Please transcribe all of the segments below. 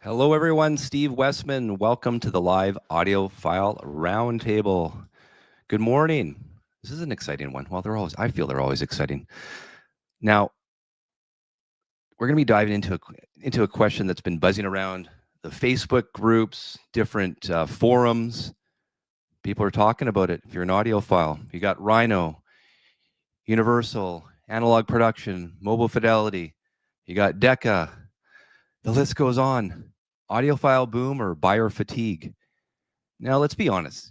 Hello, everyone. Steve Westman. Welcome to the live Audiophile Roundtable. Good morning. This is an exciting one. Well, I feel they're always exciting. Now, we're going to be diving into a question that's been buzzing around the Facebook groups, different forums. People are talking about it. If you're an audiophile, you got Rhino, Universal, Analog Production, Mobile Fidelity. You got Decca. The list goes on. Audiophile boom or buyer fatigue? Now, let's be honest.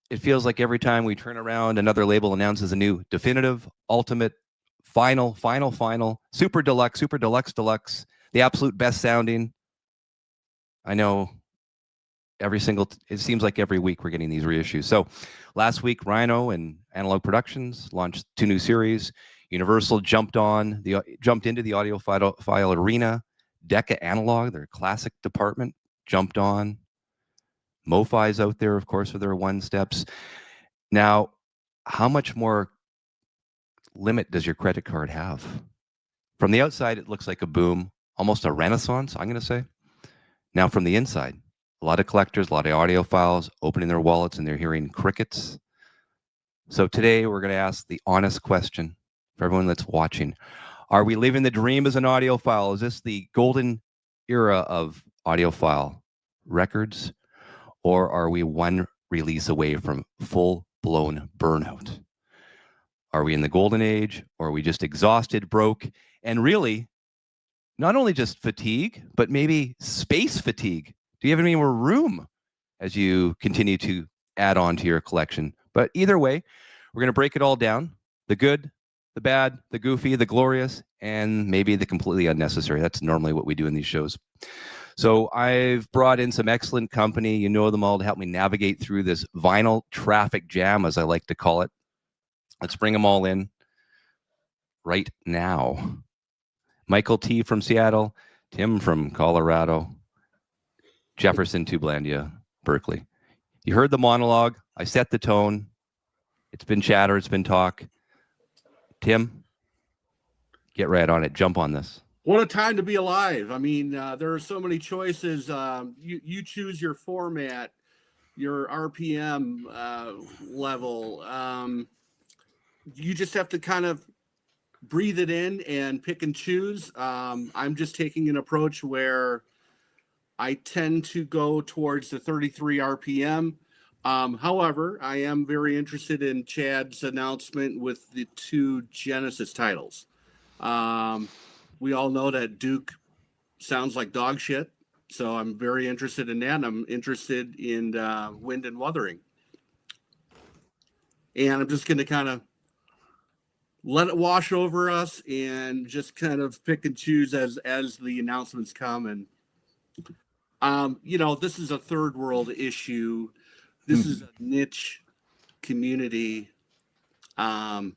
It feels like every time we turn around, another label announces a new definitive, ultimate, final, super deluxe, deluxe, the absolute best sounding. I know it seems like every week we're getting these reissues. So last week, Rhino and Analog Productions launched 2 new series. Universal jumped into the audiophile arena. Decca Analog, their classic department, jumped on. MOFI's out there, of course, with their one steps. Now, how much more limit does your credit card have? From the outside, it looks like a boom, almost a renaissance, I'm going to say. Now, from the inside, a lot of collectors, a lot of audiophiles opening their wallets and they're hearing crickets. So today, we're going to ask the honest question for everyone that's watching. Are we living the dream as an audiophile? Is this the golden era of audiophile records? Or are we one release away from full-blown burnout? Are we in the golden age? Or are we just exhausted, broke, and really not only just fatigue, but maybe space fatigue? Do you have any more room as you continue to add on to your collection? But either way, we're going to break it all down. The good, the bad, the goofy, the glorious, and maybe the completely unnecessary. That's normally what we do in these shows. So I've brought in some excellent company. You know them all to help me navigate through this vinyl traffic jam, as I like to call it. Let's bring them all in right now. Michael T. from Seattle, Tim from Colorado, Jefferson, TubeLandia, Berkeley. You heard the monologue. I set the tone. It's been chatter. It's been talk. Tim, get right on it. Jump on this. What a time to be alive. I mean, there are so many choices. You choose your format, your RPM level. You just have to kind of breathe it in and pick and choose. I'm just taking an approach where I tend to go towards the 33 RPM. However, I am very interested in Chad's announcement with the 2 Genesis titles. We all know that Duke sounds like dog shit, so I'm very interested in that. And I'm interested in Wind and Wuthering. And I'm just going to kind of let it wash over us and just kind of pick and choose as the announcements come. And, this is a third world issue. This is a niche community. That's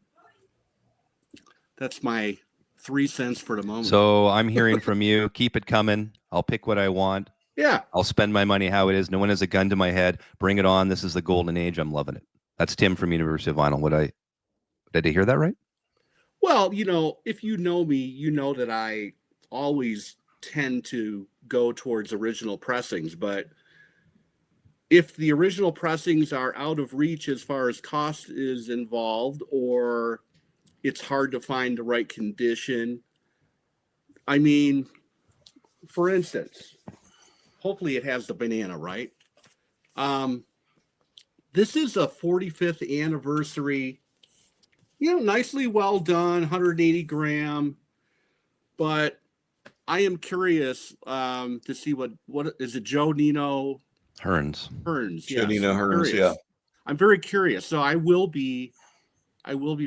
my 3 cents for the moment. So I'm hearing from you. Keep it coming. I'll pick what I want. Yeah. I'll spend my money how it is. No one has a gun to my head. Bring it on. This is the golden age. I'm loving it. That's Tim from University of Vinyl. Did I hear that right? Well, if you know me, you know that I always tend to go towards original pressings, but if the original pressings are out of reach as far as cost is involved, or it's hard to find the right condition. I mean, for instance, hopefully it has the banana, right? This is a 45th anniversary, nicely well done, 180 gram. But I am curious to see what is it, Joe Nino Hearns. Joe Nino Hearns, yeah. I'm very curious. So I will be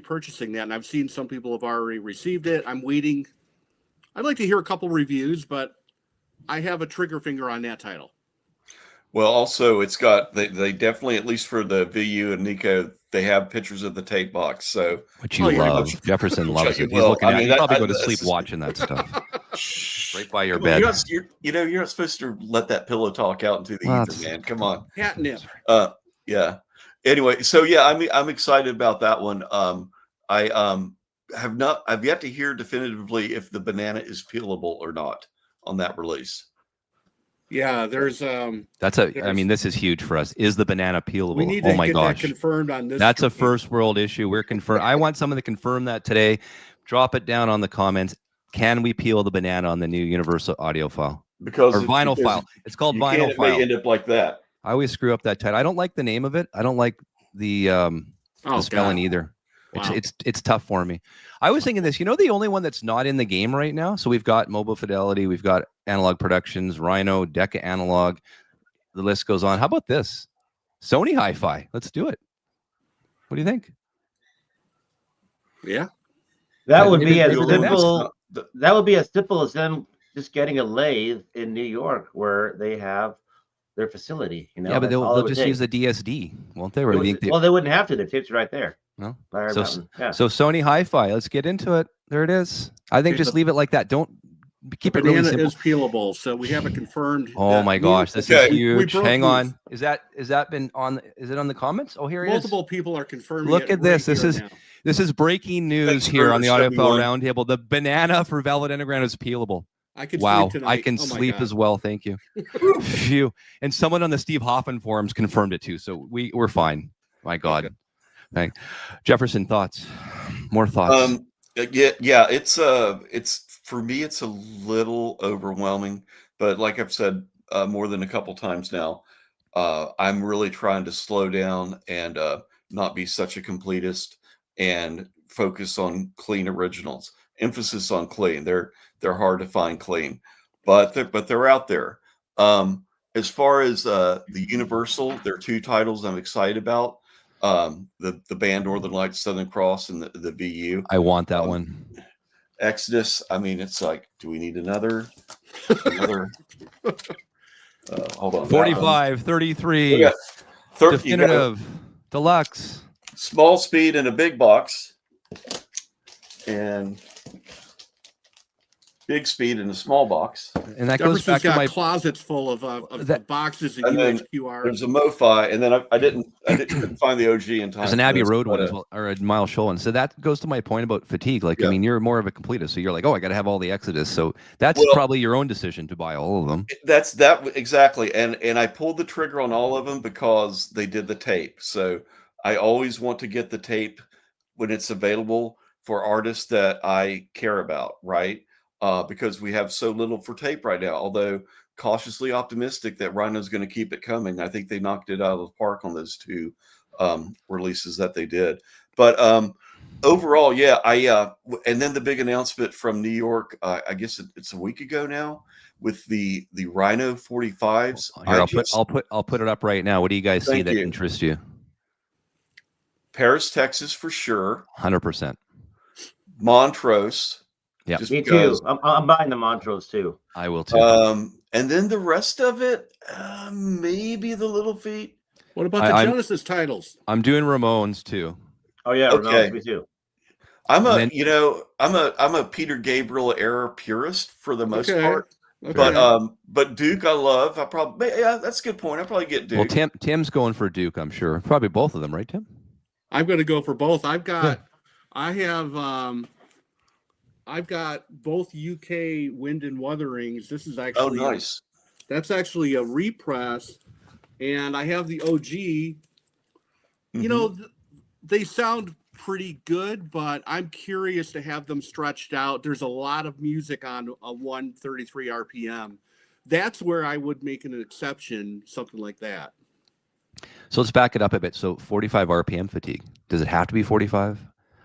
purchasing that, and I've seen some people have already received it. I'm waiting. I'd like to hear a couple reviews, but I have a trigger finger on that title. Well, also it's got they definitely, at least for the VU and Nico, they have pictures of the tape box. So which you love. Jefferson loves it. He's looking at it. You probably go to sleep watching that stuff. Right by your bed. You're not supposed to let that pillow talk out into the ether, man. Come on. Catnip. Yeah. Anyway, so yeah, I'm excited about that one. I have yet to hear definitively if the banana is peelable or not on that release. Yeah, there's That's I mean, this is huge for us. Is the banana peelable? we need oh to my get gosh. that confirmed on this. That's a first world issue. We're confirmed. I want someone to confirm that today. Drop it down on the comments. Can we peel the banana on the new universal audio file? Because or vinyl file. It's called vinyl it file. may end up like that. I always screw up that title. I don't like the name of it. I don't like the spelling either. Wow. It's tough for me. I was thinking this, the only one that's not in the game right now. So we've got Mobile Fidelity, we've got Analog Productions, Rhino, Decca Analog. The list goes on. How about this? Sony Hi-Fi. Let's do it. What do you think? Yeah. That would be as simple. That would be as simple as them just getting a lathe in New York where they have their facility. Yeah, but they'll just use the DSD, won't they? Well, they wouldn't have to. The tape's right there. No. So Sony Hi-Fi. Let's get into it. There it is. I think just leave it like that. Don't keep it really simple. Banana is peelable, so we have it confirmed. Oh my gosh, this is huge. Hang on. Is that been on? Is it on the comments? Oh, here it is. Multiple people are confirming. Look at this. This is breaking news here on the Audiophile Roundtable. The banana for Velvet Underground is peelable. I can wow, sleep tonight. I can sleep as well. Thank you. Phew. And someone on the Steve Hoffman forums confirmed it too. So we're fine. My God. Thanks. Jefferson, thoughts? More thoughts? Yeah. It's for me, it's a little overwhelming, but like I've said more than a couple times now, I'm really trying to slow down and not be such a completist and focus on clean originals. Emphasis on clean. They're hard to find clean, but they're out there. As far as the Universal, there are two titles I'm excited about. The band Northern Lights, Southern Cross, and the VU. I want that one. Exodus. I mean, it's like, do we need another? Hold on. 45, 33, 30, definitive, deluxe, small speed in a big box, and big speed in a small box. And that goes back to my classes full of boxes and UHQR. There's a MOFI, and then I didn't find the OG in time. There's an Abbey Road one as well, or a Miles Show one. So that goes to my point about fatigue. Like, I mean, you're more of a completist, so you're like, oh, I got to have all the Exodus. So that's probably your own decision to buy all of them. That's exactly. And I pulled the trigger on all of them because they did the tape. So I always want to get the tape when it's available for artists that I care about, right? Because we have so little for tape right now, although cautiously optimistic that Rhino's going to keep it coming. I think they knocked it out of the park on those two releases that they did. But overall, yeah, and then the big announcement from New York, I guess it's a week ago now, with the Rhino 45s. Here, I'll put it up right now. What do you guys see that interests you? Paris, Texas, for sure. 100%. Montrose. Yeah, me too. I'm buying the Montrose too. I will too. And then the rest of it, maybe the Little Feet. What about the Genesis titles? I'm doing Ramones too. Oh yeah, Ramones, me too. I'm a Peter Gabriel era purist for the most part. Okay. But Duke I love. That's a good point. I'll probably get Duke. Well, Tim's going for Duke, I'm sure. Probably both of them, right, Tim? I'm going to go for both. I've got both UK Wind and Wutherings. This is actually nice. That's actually a repress, and I have the OG. You know, they sound pretty good, but I'm curious to have them stretched out. There's a lot of music on a 133 RPM. That's where I would make an exception, something like that. So let's back it up a bit. So 45 RPM fatigue. Does it have to be 45?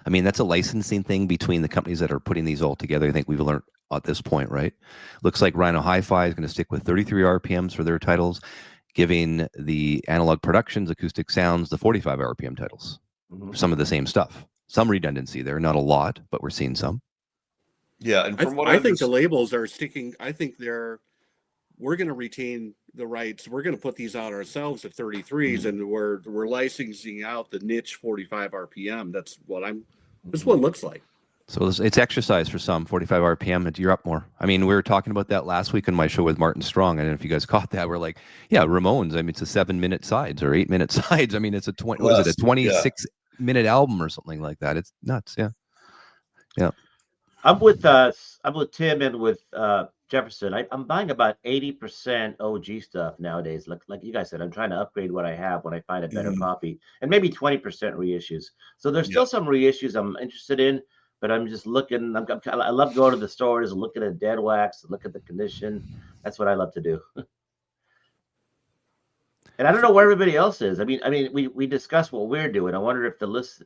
I mean, that's a licensing thing between the companies that are putting these all together. I think we've learned at this point, right? Looks like Rhino Hi-Fi is going to stick with 33 RPMs for their titles, giving the Analog Productions, Acoustic Sounds, the 45 RPM titles. Some of the same stuff. Some redundancy there, not a lot, but we're seeing some. Yeah, and from what I think the labels are sticking. I think we're going to retain the rights. We're going to put these out ourselves at 33s, and we're licensing out the niche 45 RPM. That's what it looks like. So it's exercise for some 45 RPM. You're up more. I mean, we were talking about that last week on my show with Martin Strong. I don't know if you guys caught that. We're like, yeah, Ramones. I mean, it's a 7-minute sides or 8-minute sides. I mean, it's a 26-minute album or something like that. It's nuts. Yeah. I'm with Tim and with Jefferson, I'm buying about 80% OG stuff nowadays. Like you guys said, I'm trying to upgrade what I have when I find a better copy, and maybe 20% reissues. So there's still some reissues I'm interested in, but I'm just looking. I love going to the stores, looking at dead wax, look at the condition. That's what I love to do. And I don't know where everybody else is. I mean, we discussed what we're doing. I wonder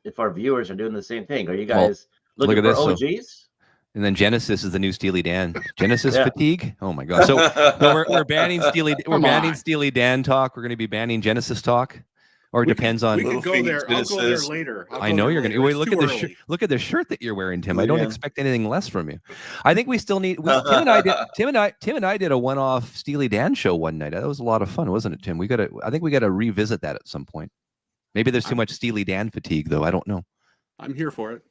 if our viewers are doing the same thing. Are you guys looking for OGs? And then Genesis is the new Steely Dan. Genesis fatigue. Oh my god! So we're banning Steely. We're banning Steely Dan talk. We're going to be banning Genesis talk, or it depends on. We could go there. I'll go there later. I know you're going to. Wait, look at the look at the shirt that you're wearing, Tim. I don't expect anything less from you. I think we still need. Tim and I did a one-off Steely Dan show one night. That was a lot of fun, wasn't it, Tim? I think we got to revisit that at some point. Maybe there's too much Steely Dan fatigue, though. I don't know. I'm here for it.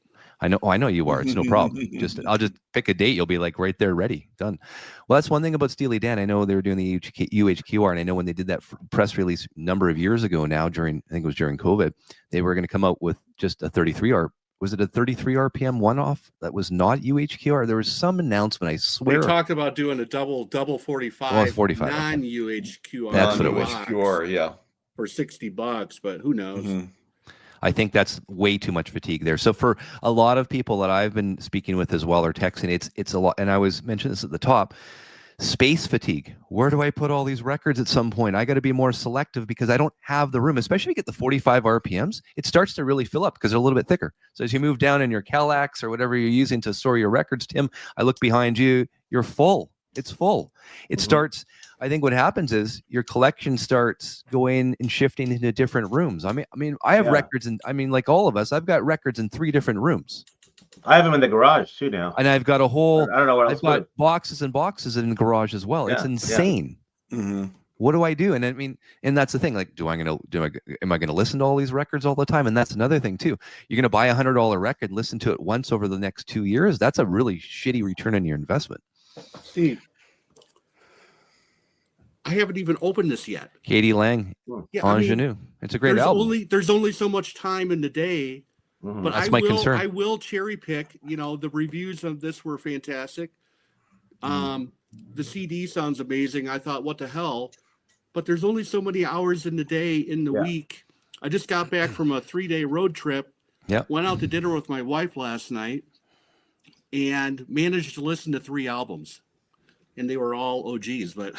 I know you are. It's no problem. I'll just pick a date. You'll be like right there, ready, done. Well, that's one thing about Steely Dan. I know they were doing the UHQR, and I know when they did that press release a number of years ago now, I think it was during COVID, they were going to come out with just a 33 was it a 33 RPM one-off that was not UHQR? There was some announcement, I swear. They talked about doing a double 45, 45 non-UHQR. That's what it was. UHQR, for $60, but who knows? I think that's way too much fatigue there. So for a lot of people that I've been speaking with as well or texting, it's a lot. And I was mentioning this at the top, space fatigue. Where do I put all these records at some point? I got to be more selective because I don't have the room, especially if you get the 45 RPMs, it starts to really fill up because they're a little bit thicker. So as you move down in your Kallax or whatever you're using to store your records, Tim, I look behind you, you're full. It's full. It starts, I think what happens is your collection starts going and shifting into different rooms. I mean, I have records like all of us, I've got records in 3 different rooms. I have them in the garage too now. And I've got a whole, I don't know what else. I've got boxes and boxes in the garage as well. It's insane. What do I do? And I mean, and that's the thing, like, am I going to listen to all these records all the time? And that's another thing too. You're going to buy $100 record, listen to it once over the next 2 years. That's a really shitty return on your investment. Steve, I haven't even opened this yet. Katie Lang, Ingenue. It's a great album. There's only so much time in the day, but that's my concern. I will cherry pick. The reviews of this were fantastic. The CD sounds amazing. I thought, what the hell? But there's only so many hours in the day in the week. I just got back from a 3-day road trip. Went out to dinner with my wife last night and managed to listen to 3 albums. And they were all OGs, but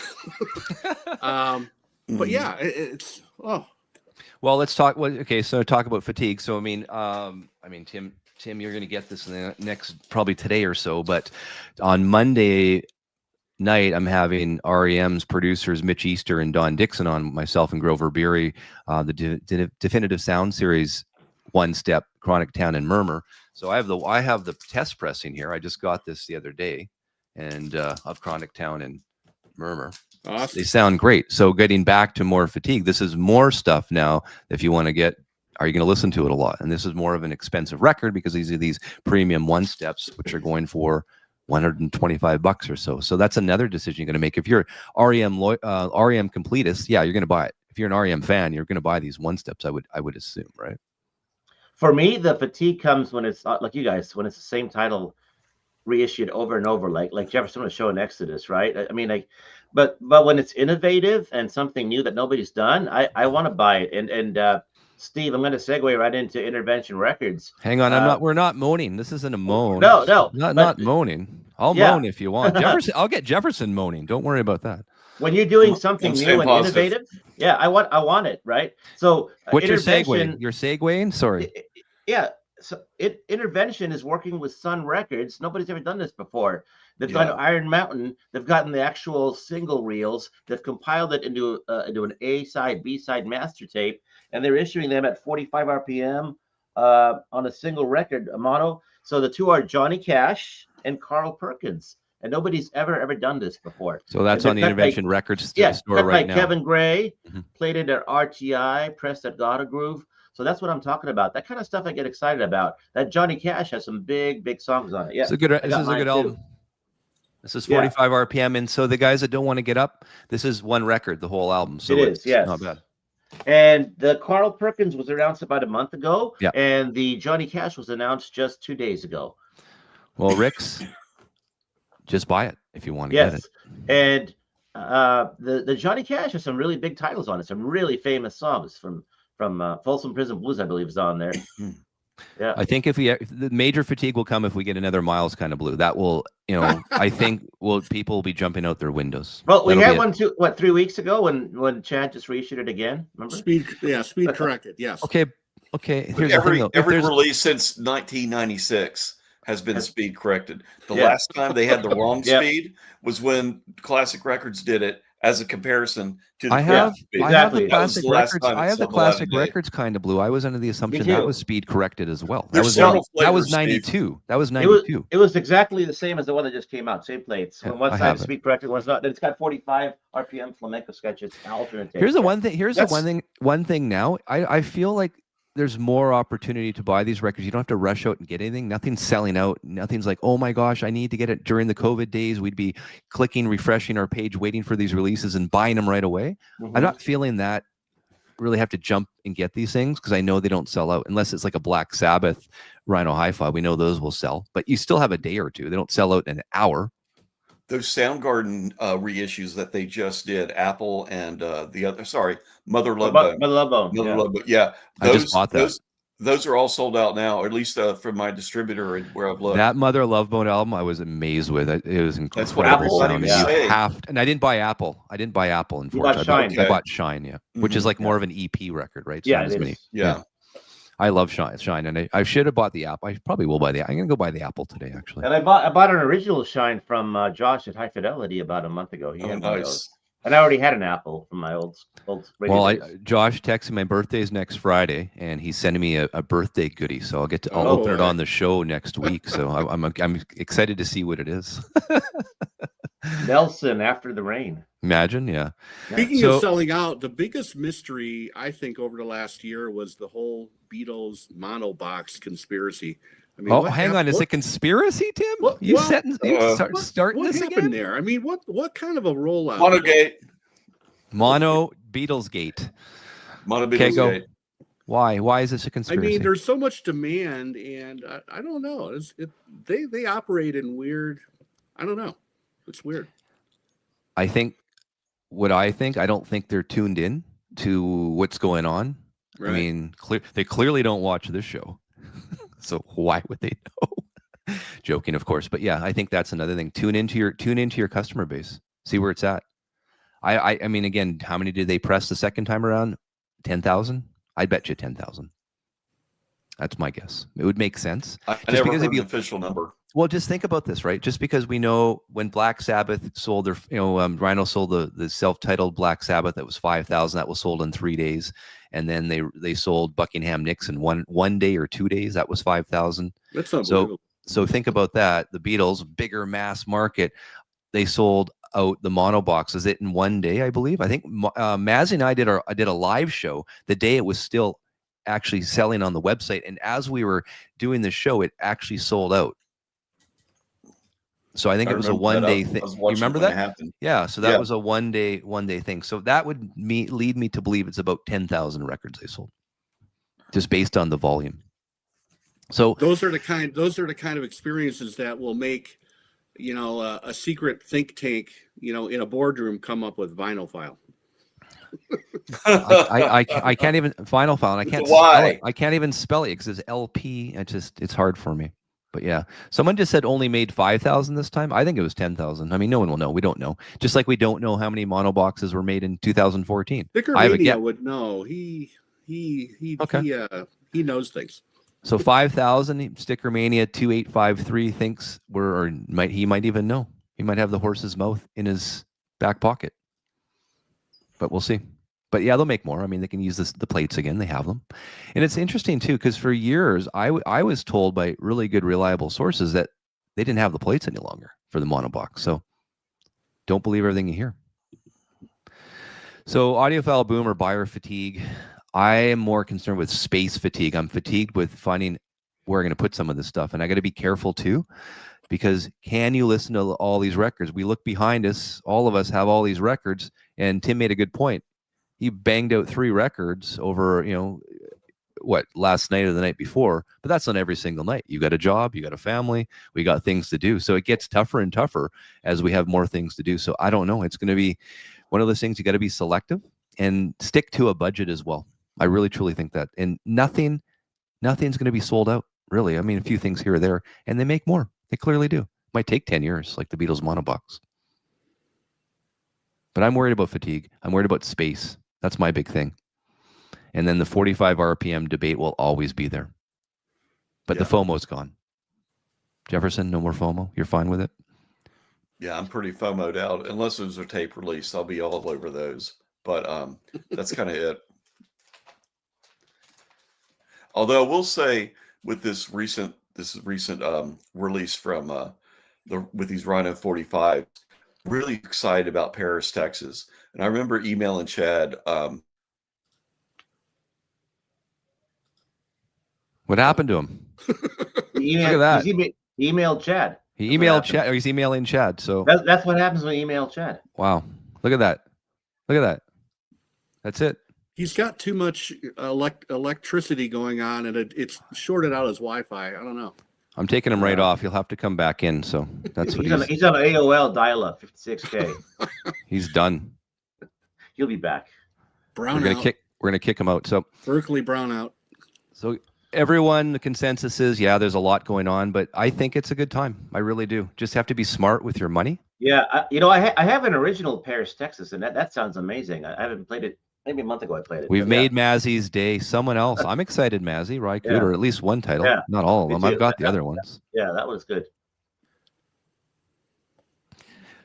but yeah, it's Well, let's talk. Okay, so talk about fatigue. So I mean, Tim, you're going to get this in the next probably today or so. But on Monday night, I'm having R.E.M's producers Mitch Easter and Don Dixon on, myself and Grover Beery, the Definitive Sound Series, One Step, Chronic Town, and Murmur. So I have the test pressing here. I just got this the other day, and of Chronic Town and Murmur. Awesome. They sound great. So getting back to more fatigue, this is more stuff now. If you want to get, are you going to listen to it a lot? And this is more of an expensive record because these are these premium one steps, which are going for $125 or so. So that's another decision you're going to make. If you're R.E.M. completist, yeah, you're going to buy it. If you're an R.E.M. fan, you're going to buy these one steps. I would assume, right? For me, the fatigue comes when it's like you guys, when it's the same title reissued over and over, like Jefferson was showing Exodus, right? I mean, like, but when it's innovative and something new that nobody's done, I want to buy it. And Steve, I'm going to segue right into Intervention Records. Hang on, we're not moaning. This isn't a moan. No, not moaning. I'll moan if you want. Jefferson, I'll get Jefferson moaning. Don't worry about that. When you're doing something new and innovative, yeah, I want it, right? So what's your segue? You're segueing? Sorry. So Intervention is working with Sun Records. Nobody's ever done this before. They've done Iron Mountain. They've gotten the actual single reels. They've compiled it into an A side, B side master tape, and they're issuing them at 45 RPM on a single record, a mono. So the two are Johnny Cash and Carl Perkins, and nobody's ever done this before. So that's on the Intervention Records store right now. Kevin Gray, played it at RTI, pressed at Gotta Groove. So that's what I'm talking about. That kind of stuff I get excited about. That Johnny Cash has some big songs on it. Yeah, this is a good album. This is 45 RPM, and so the guys that don't want to get up, this is one record, the whole album. So it's not bad. And the Carl Perkins was announced about a month ago, yeah, and the Johnny Cash was announced just 2 days ago. Well, Rick's Just buy it if you want to get it. And the Johnny Cash has some really big titles on it. Some really famous songs from Folsom Prison Blues, I believe, is on there. Yeah, I think if the major fatigue will come if we get another Miles kind of blue. That will, I think people will be jumping out their windows. Well, we had one 3 weeks ago when Chad just reissued it again. Remember? Speed corrected. Yes. Okay. Here's every the thing, every release since 1996 has been speed corrected. The last time they had the wrong speed was when Classic Records did it as a comparison to the I have the Classic Records. I have the Classic Records kind of blue. I was under the assumption that was speed corrected as well. That was 92. That was 92. It was exactly the same as the one that just came out. Same plates. When one side is speed corrected, one's not. It's got 45 RPM flamenco sketches. Alternate. Here's the one thing. One thing now. I feel like there's more opportunity to buy these records. You don't have to rush out and get anything. Nothing's selling out. Nothing's like, oh my gosh, I need to get it during the COVID days. We'd be clicking, refreshing our page, waiting for these releases and buying them right away. I'm not feeling that really have to jump and get these things because I know they don't sell out unless it's like a Black Sabbath Rhino Hi-Fi. We know those will sell, but you still have a day or two. They don't sell out in an hour. Those Soundgarden reissues that they just did, Apple and Mother Love Bone. Yeah, I just bought that. Those are all sold out now, or at least from my distributor and where I've looked. That Mother Love Bone album, I was amazed with. It was incredible. That's what Apple sounding. And I didn't buy Apple. Unfortunately, I bought Shine, which is like more of an EP record, right? Yeah. I love Shine, and I should have bought the Apple. I probably will buy the. I'm gonna go buy the Apple today, actually. And I bought an original Shine from Josh at High Fidelity about a month ago. He had nice. And I already had an Apple from my old radio. Well, Josh texted my birthday's next Friday, and he's sending me a birthday goodie. So I'll open it on the show next week. So I'm excited to see what it is. Nelson After the Rain. Imagine, yeah. Speaking of selling out, the biggest mystery I think over the last year was the whole Beatles mono box conspiracy. I mean, hang on, is it conspiracy, Tim? Starting this again? There? I mean, what kind of a rollout? Mono Beatles Gate. Mono Beatles Gate. Why is this a conspiracy? I mean, there's so much demand, and I don't know. They operate in weird. I don't know. It's weird. I don't think they're tuned in to what's going on. Right. I mean, they clearly don't watch this show. So why would they know? Joking, of course. But yeah, I think that's another thing. Tune into your customer base. See where it's at. I mean, again, how many did they press the second time around? 10,000? I bet you 10,000. That's my guess. It would make sense. I never heard an official number. Well, just think about this, right? Just because we know when Black Sabbath sold their, Rhino sold the self-titled Black Sabbath, that was 5,000. That was sold in 3 days, and then they sold Buckingham Nicks in one day or 2 days. That was 5,000. That's unbelievable. So think about that. The Beatles, bigger mass market, they sold out the mono boxes in 1 day, I believe. I think Mazzy and I did a live show the day it was still actually selling on the website, and as we were doing the show, it actually sold out. So I think it was a 1 day thing. You remember that? Yeah. So that was a one day thing. So that would lead me to believe it's about 10,000 records they sold, just based on the volume. So those are the kind of experiences that will make, a secret think tank, in a boardroom come up with Vinylophile. I can't even Vinylophile, and I can't spell it. I can't even spell it because it's LP. It's hard for me. But yeah, someone just said only made 5,000 this time. I think it was 10,000. I mean, no one will know. We don't know. Just like we don't know how many mono boxes were made in 2014. Vickermania would know. He knows things. So 5,000. Stickermania 2853 thinks he might even know. He might have the horse's mouth in his back pocket. But we'll see. But yeah, they'll make more. I mean, they can use the plates again. They have them. And it's interesting, too, because for years, I was told by really good, reliable sources that they didn't have the plates any longer for the monobox. So don't believe everything you hear. So audiophile boom or buyer fatigue. I am more concerned with space fatigue. I'm fatigued with finding where I'm going to put some of this stuff. And I got to be careful, too, because can you listen to all these records? We look behind us. All of us have all these records. And Tim made a good point. He banged out 3 records over, what, last night or the night before, but that's not every single night. You got a job, you got a family, we got things to do. So it gets tougher and tougher as we have more things to do. So I don't know. It's going to be one of those things. You got to be selective and stick to a budget as well. I really, truly think that. And nothing's going to be sold out, really. I mean, a few things here or there, and they make more. They clearly do. Might take 10 years, like the Beatles monobox. But I'm worried about fatigue. I'm worried about space. That's my big thing. And then the 45 RPM debate will always be there. But the FOMO's gone. Jefferson, no more FOMO? You're fine with it? Yeah, I'm pretty FOMO'd out. Unless there's a tape release, I'll be all over those. But that's kind of it. Although I will say, with this recent release from with these Rhino 45, really excited about Paris, Texas. And I remember emailing Chad. What happened to him? Look at that. He emailed Chad. He emailed Chad, or he's emailing Chad. So that's what happens when you email Chad. Wow. Look at that. Look at that. That's it. He's got too much electricity going on, and it's shorted out his Wi-Fi. I don't know. I'm taking him right off. He'll have to come back in. So that's what he's on AOL dial-up, 56K. He's done. He'll be back. We're gonna kick him out. So Berkeley brownout. So everyone, the consensus is, yeah, there's a lot going on, but I think it's a good time. I really do. Just have to be smart with your money. Yeah, I have an original Paris, Texas, and that sounds amazing. I haven't played it. Maybe a month ago I played it. We've made Mazzy's day. Someone else. I'm excited, Mazzy, right? Or at least one title. Yeah. Not all of them. I've got the other ones. Yeah, that was good.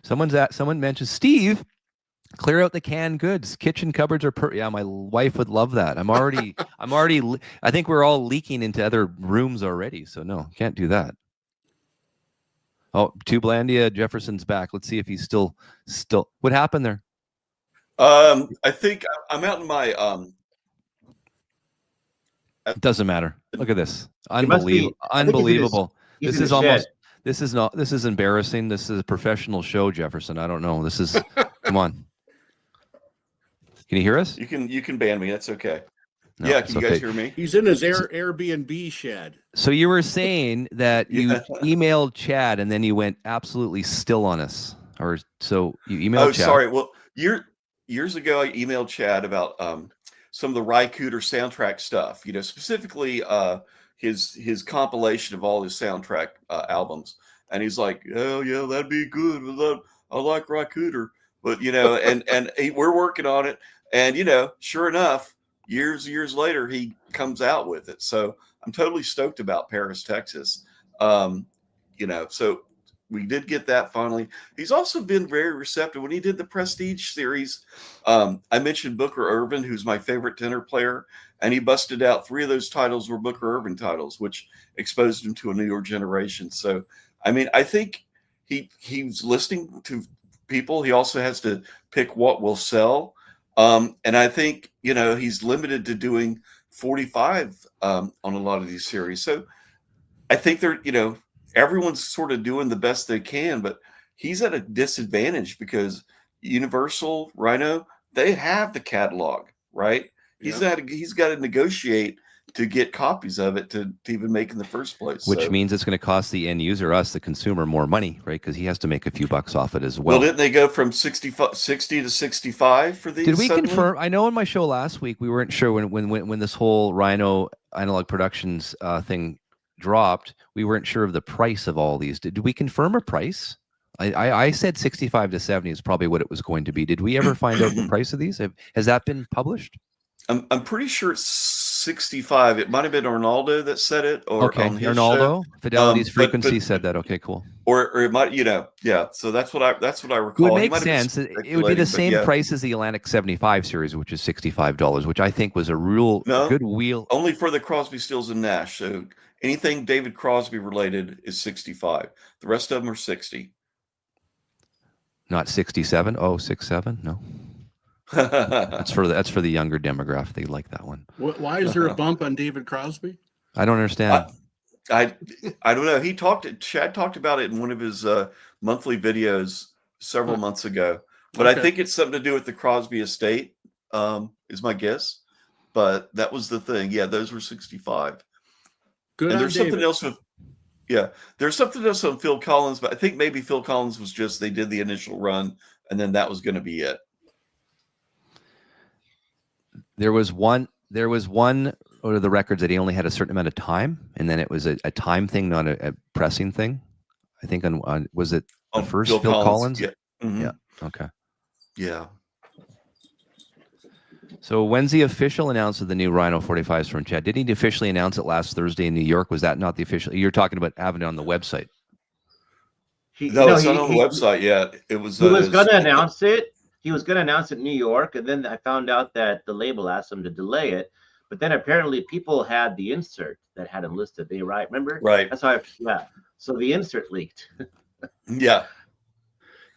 Someone mentioned, Steve, clear out the canned goods. Kitchen cupboards are yeah, my wife would love that. I think we're all leaking into other rooms already. So no, can't do that. Oh, TubeLandia, Jefferson's back. Let's see if he's still. What happened there? I think I'm out in my It doesn't matter. Look at this. Unbelievable. This is embarrassing. This is a professional show, Jefferson. I don't know. This is come on. Can you hear us? You can ban me. That's okay. No, yeah, can you guys hear me? He's in his Airbnb shed. So you were saying that you emailed Chad and then you went absolutely still on us. Or so you emailed Chad. Sorry. Well, years ago I emailed Chad about some of the Rycooter soundtrack stuff, specifically his compilation of all his soundtrack albums. And he's like, oh yeah, that'd be good. I like Rycooter. But we're working on it. And sure enough, years later, he comes out with it. So I'm totally stoked about Paris, Texas. So we did get that finally. He's also been very receptive. When he did the Prestige series, I mentioned Booker Irvin, who's my favorite tenor player, and he busted out 3 of those titles were Booker Irvin titles, which exposed him to a newer generation. So, I mean, I think he's listening to people. He also has to pick what will sell. And I think, he's limited to doing 45 on a lot of these series. So I think they're, everyone's sort of doing the best they can, but he's at a disadvantage because Universal, Rhino, they have the catalog, right? He's got to negotiate to get copies of it to even make in the first place. Which means it's going to cost the end user, us, the consumer, more money, right? Because he has to make a few bucks off it as well. Well, didn't they go from 60 to 65 for these? Did we confirm? I know in my show last week, we weren't sure when this whole Rhino Analog Productions thing dropped, we weren't sure of the price of all these. Did we confirm a price? I said 65 to 70 is probably what it was going to be. Did we ever find out the price of these? Has that been published? I'm pretty sure it's 65. It might have been Arnaldo that said it, or Arnaldo. Fidelity's Frequency said that. Okay, cool. Or it might, yeah. So that's what I recall. It would make sense. It would be the same price as the Atlantic 75 series, which is $65, which I think was a real good wheel. Only for the Crosby, Stills, and Nash. So anything David Crosby related is 65. The rest of them are 60. Not 67. Oh, 67. No. that's for the younger demographic. They like that one. Why is there a bump on David Crosby? I don't understand. I don't know. Chad talked about it in one of his monthly videos several months ago, but I think it's something to do with the Crosby estate, is my guess. but that was the thing. Yeah, those were 65. Good. And there's something else with, there's something else on Phil Collins, but I think maybe Phil Collins was just, they did the initial run and then that was going to be it. There was one of the records that he only had a certain amount of time, and then it was a time thing, not a pressing thing. I think on was it the first Phil Collins? Yeah. Mm-hmm. Yeah. Okay. Yeah. So when's the official announcement of the new Rhino 45s from Chad? Did he officially announce it last Thursday in New York? Was that not the official? You're talking about having it on the website. It's not on the website yet. It was. He was going to announce it. He was going to announce it in New York, and then I found out that the label asked him to delay it. But then apparently people had the insert that had him listed. They remember? Right. That's how So the insert leaked. Yeah.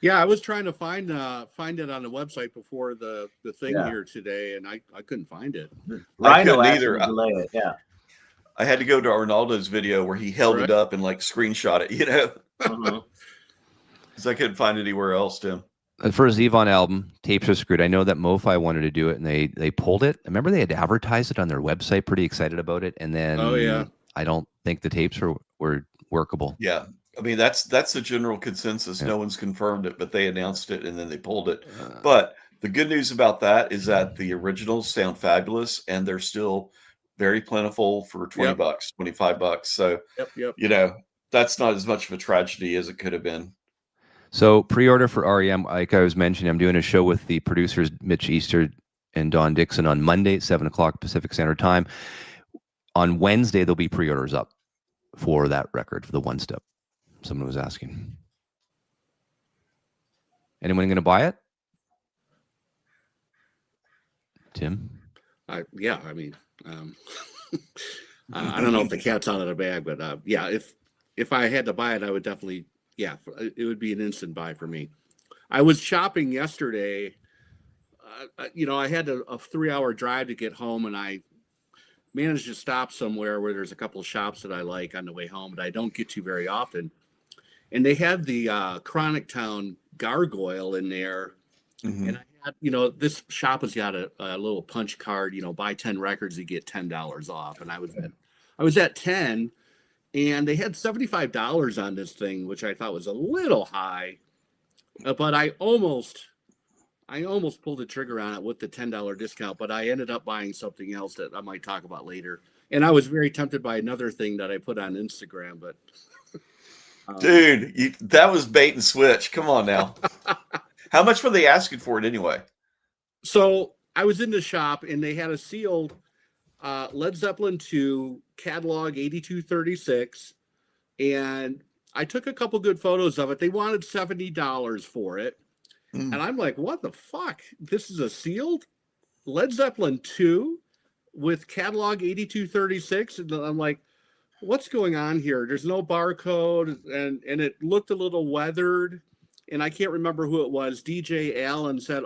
Yeah, I was trying to find it on the website before the thing here today, and I couldn't find it. Rhino asked him to delay it. Yeah. I had to go to Arnaldo's video where he held it up and like screenshot it, you know, because I couldn't find it anywhere else, Tim. For his Yvonne album, Tapes Are Screwed, I know that MOFI wanted to do it, and they pulled it. I remember they had advertised it on their website, pretty excited about it, and then I don't think the tapes were workable. Yeah, I mean that's the general consensus. No one's confirmed it, but they announced it and then they pulled it. But the good news about that is that the originals sound fabulous, and they're still very plentiful for $20, $25. So you know, that's not as much of a tragedy as it could have been. So pre-order for R.E.M, like I was mentioning, I'm doing a show with the producers Mitch Easter and Don Dixon on Monday at 7:00 Pacific Standard Time. On Wednesday, there'll be pre-orders up for that record, for the One Step. Someone was asking. Anyone going to buy it? Tim? I mean, I don't know if the cat's out of the bag, but if I had to buy it, I would definitely. Yeah, it would be an instant buy for me. I was shopping yesterday. I had a 3-hour drive to get home, and I managed to stop somewhere where there's a couple of shops that I like on the way home, but I don't get to very often. And they had the Chronic Town Gargoyle in there. And I had, this shop has got a little punch card, buy 10 records, you get $10 off. And I was at 10. And they had $75 on this thing, which I thought was a little high, but I almost pulled the trigger on it with the $10 discount. But I ended up buying something else that I might talk about later. And I was very tempted by another thing that I put on Instagram. But dude, that was bait and switch. Come on now. How much were they asking for it anyway? So I was in the shop, and they had a sealed Led Zeppelin 2 catalog 8236, and I took a couple good photos of it. They wanted $70 for it, and I'm like, what the fuck? This is a sealed Led Zeppelin 2 with catalog 8236, and I'm like, what's going on here? There's no barcode, and it looked a little weathered, and I can't remember who it was. DJ Allen said,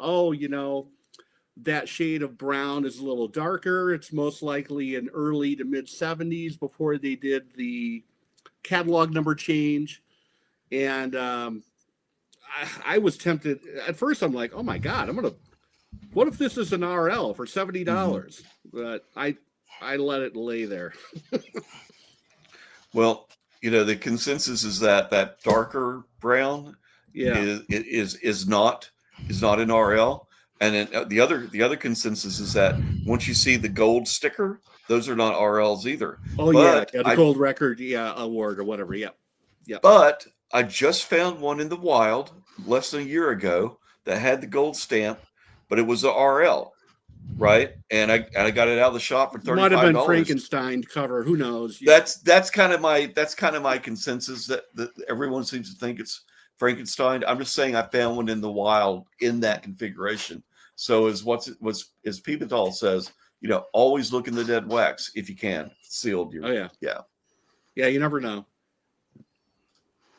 that shade of brown is a little darker. It's most likely in early to mid 70s before they did the catalog number change. And I was tempted at first. I'm like, oh my God, what if this is an RL for $70? But I let it lay there. Well, the consensus is that darker brown is not an RL. And then the other consensus is that once you see the gold sticker, those are not RLs either. Oh, but the gold record award or whatever. Yeah. But I just found one in the wild less than a year ago that had the gold stamp, but it was a RL, right? And I got it out of the shop for $35. Might have been Frankenstein cover. Who knows? That's kind of my consensus that everyone seems to think it's Frankenstein. I'm just saying I found one in the wild in that configuration. So as Pimental says, always look in the dead wax if you can. Sealed. Yeah. You never know.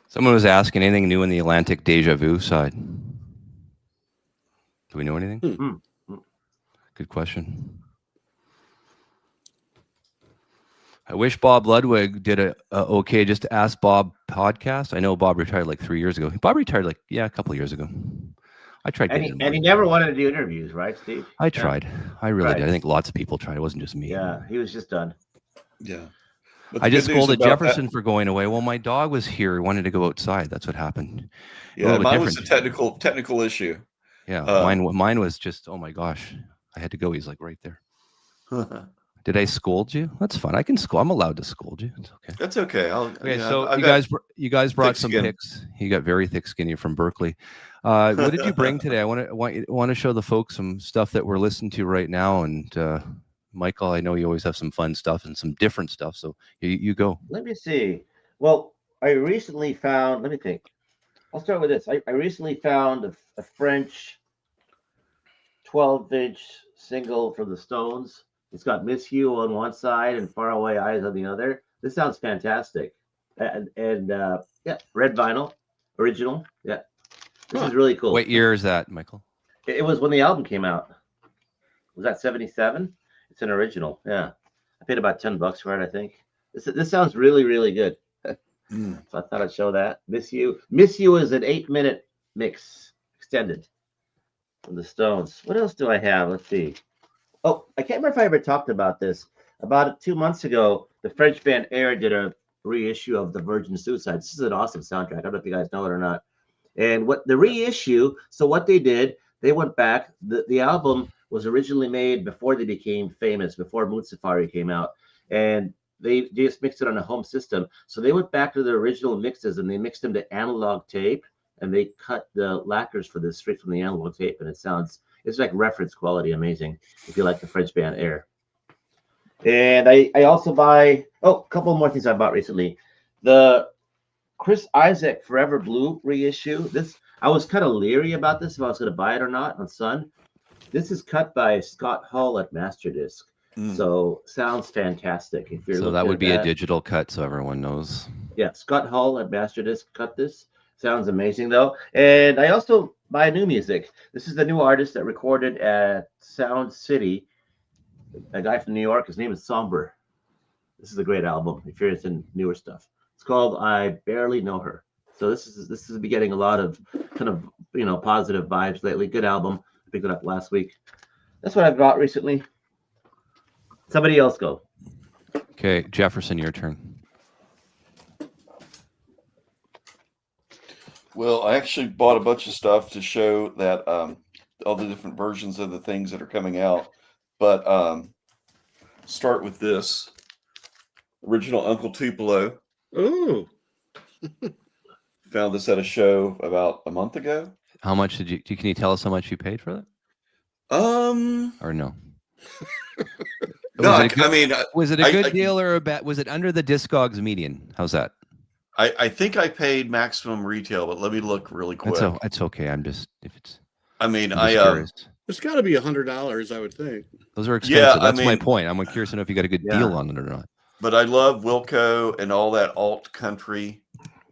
Someone was asking anything new in the Atlantic Deja Vu side. Do we know anything? Good question. I wish Bob Ludwig did a okay just to ask Bob podcast. I know Bob retired like 3 years ago. Bob retired a couple of years ago. I tried And getting he never wanted to do interviews, right, Steve? I tried. I really Right. did. I think lots of people tried. It wasn't just me. Yeah, he was just done. Yeah. But I the just good news scolded about Jefferson for going away. Well, my dog was here. He wanted to go outside. That's what happened. Yeah, little bit mine was different. a technical issue. Yeah, mine was just, oh my gosh, I had to go. He's like right there. Did I scold you? That's fine. I can scold. I'm allowed to scold you. It's okay. That's okay. Okay, yeah, so I've you guys brought some skin. pics. You got very thick skin. You're from Berkeley. What did you bring today? I want to show the folks some stuff that we're listening to right now. And Michael, I know you always have some fun stuff and some different stuff. So you go. Let me see. Well, I recently found. Let me think. I'll start with this. I recently found a French 12-inch single from the Stones. It's got Miss You on one side and Faraway Eyes on the other. This sounds fantastic. And yeah, red vinyl, original. Yeah, this is really cool. What year is that, Michael? It was when the album came out. Was that 77? It's an original. Yeah, I paid about $10 for it, I think. This sounds really, really good. So I thought I'd show that. Miss You is an 8-minute mix, extended, from the Stones. What else do I have? Let's see. Oh, I can't remember if I ever talked about this. About 2 months ago, the French band R.E.M did a reissue of The Virgin Suicide. This is an awesome soundtrack. I don't know if you guys know it or not. And what the reissue, so what they did, they went back. The album was originally made before they became famous, before Moon Safari came out. And they just mixed it on a home system. So they went back to the original mixes and they mixed them to analog tape. And they cut the lacquers for this straight from the analog tape. And it's like reference quality, amazing, if you like the French band R.E.M. And I also buy, a couple more things I bought recently. The Chris Isaak Forever Blue reissue. I was kind of leery about this, if I was going to buy it or not on Sun. This is cut by Scott Hull at Masterdisc. So sounds fantastic. If you're so that would be a digital cut, so everyone knows. Yeah, Scott Hull at Masterdisc cut this. Sounds amazing though. And I also buy new music. This is the new artist that recorded at Sound City. A guy from New York. His name is Somber. This is a great album if you're into newer stuff. It's called I Barely Know Her. So this is getting a lot of kind of positive vibes lately. Good album. I picked it up last week. That's what I've bought recently. Somebody else go. Okay, Jefferson, your turn. Well, I actually bought a bunch of stuff to show that all the different versions of the things that are coming out. But start with this original Uncle Tupelo. Ooh. Found this at a show about a month ago. How much did you? Can you tell us how much you paid for that? Or no? No, was it a good deal or a bad? Was it under the Discogs median? How's that? I think I paid maximum retail, but let me look really quick. It's okay. I'm just curious. It's got to be $100, I would think. Those are expensive. That's my point. I'm curious to know if you got a good deal on it or not. But I love Wilco and all that alt country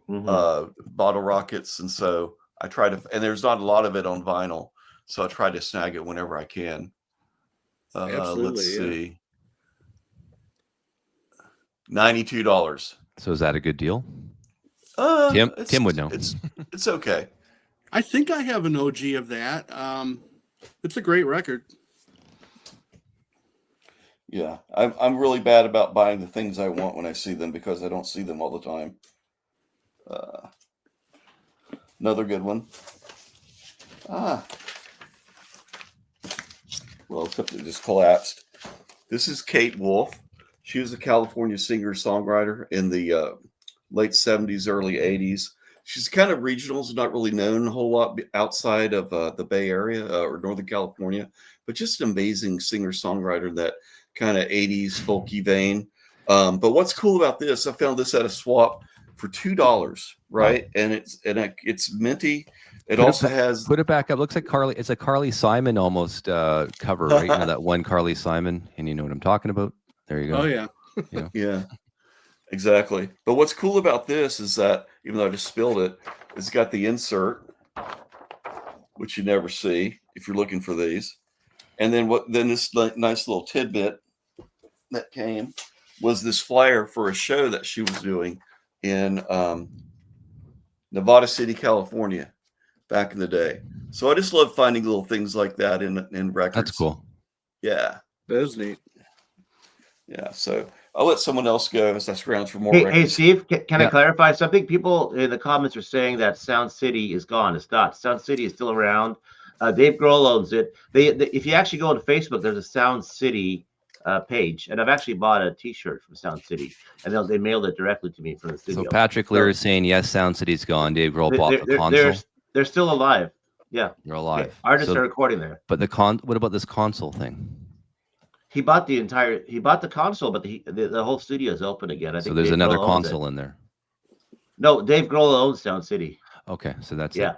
bottle rockets, and so I try to. And there's not a lot of it on vinyl, so I try to snag it whenever I can. Absolutely. Let's see. $92. So is that a good deal? Tim would know. It's okay. I think I have an OG of that. It's a great record. Yeah, I'm really bad about buying the things I want when I see them because I don't see them all the time. Another good one. Well, except it just collapsed. This is Kate Wolf. She was a California singer-songwriter in the late 70s, early 80s. She's kind of regional, so not really known a whole lot outside of the Bay Area or Northern California, but just an amazing singer-songwriter, that kind of 80s folky vein. But what's cool about this, I found this at a swap for $2, right? Wow. And it's minty. It also has... Put it back up. Looks like it's a Carly Simon almost cover, right? You know, that one Carly Simon, and you know what I'm talking about? There you go. Oh, yeah. Yeah, exactly. But what's cool about this is that, even though I just spilled it, it's got the insert, which you never see if you're looking for these. And then this nice little tidbit that came was this flyer for a show that she was doing in Nevada City, California. back in the day. So I just love finding little things like that in records. That's cool. Yeah. That is neat. Yeah. So I'll let someone else go as that's grounds for more Hey, records. Steve, can Yeah. I clarify something? People in the comments are saying that Sound City is gone. It's not. Sound City is still around. Dave Grohl owns it. If you actually go on Facebook, there's a Sound City page, and I've actually bought a T-shirt from Sound City, and they mailed it directly to me from the studio. So Patrick Lear is saying, yes, Sound City's gone. Dave Grohl bought the they're, console. they're still alive. Yeah, They're alive. Artists are recording there. But what about this console thing? He bought the console, but the whole studio is open again. I think So there's Dave another Grohl owns console it. in there. No, Dave Grohl owns Sound City. Okay, so that's Yeah.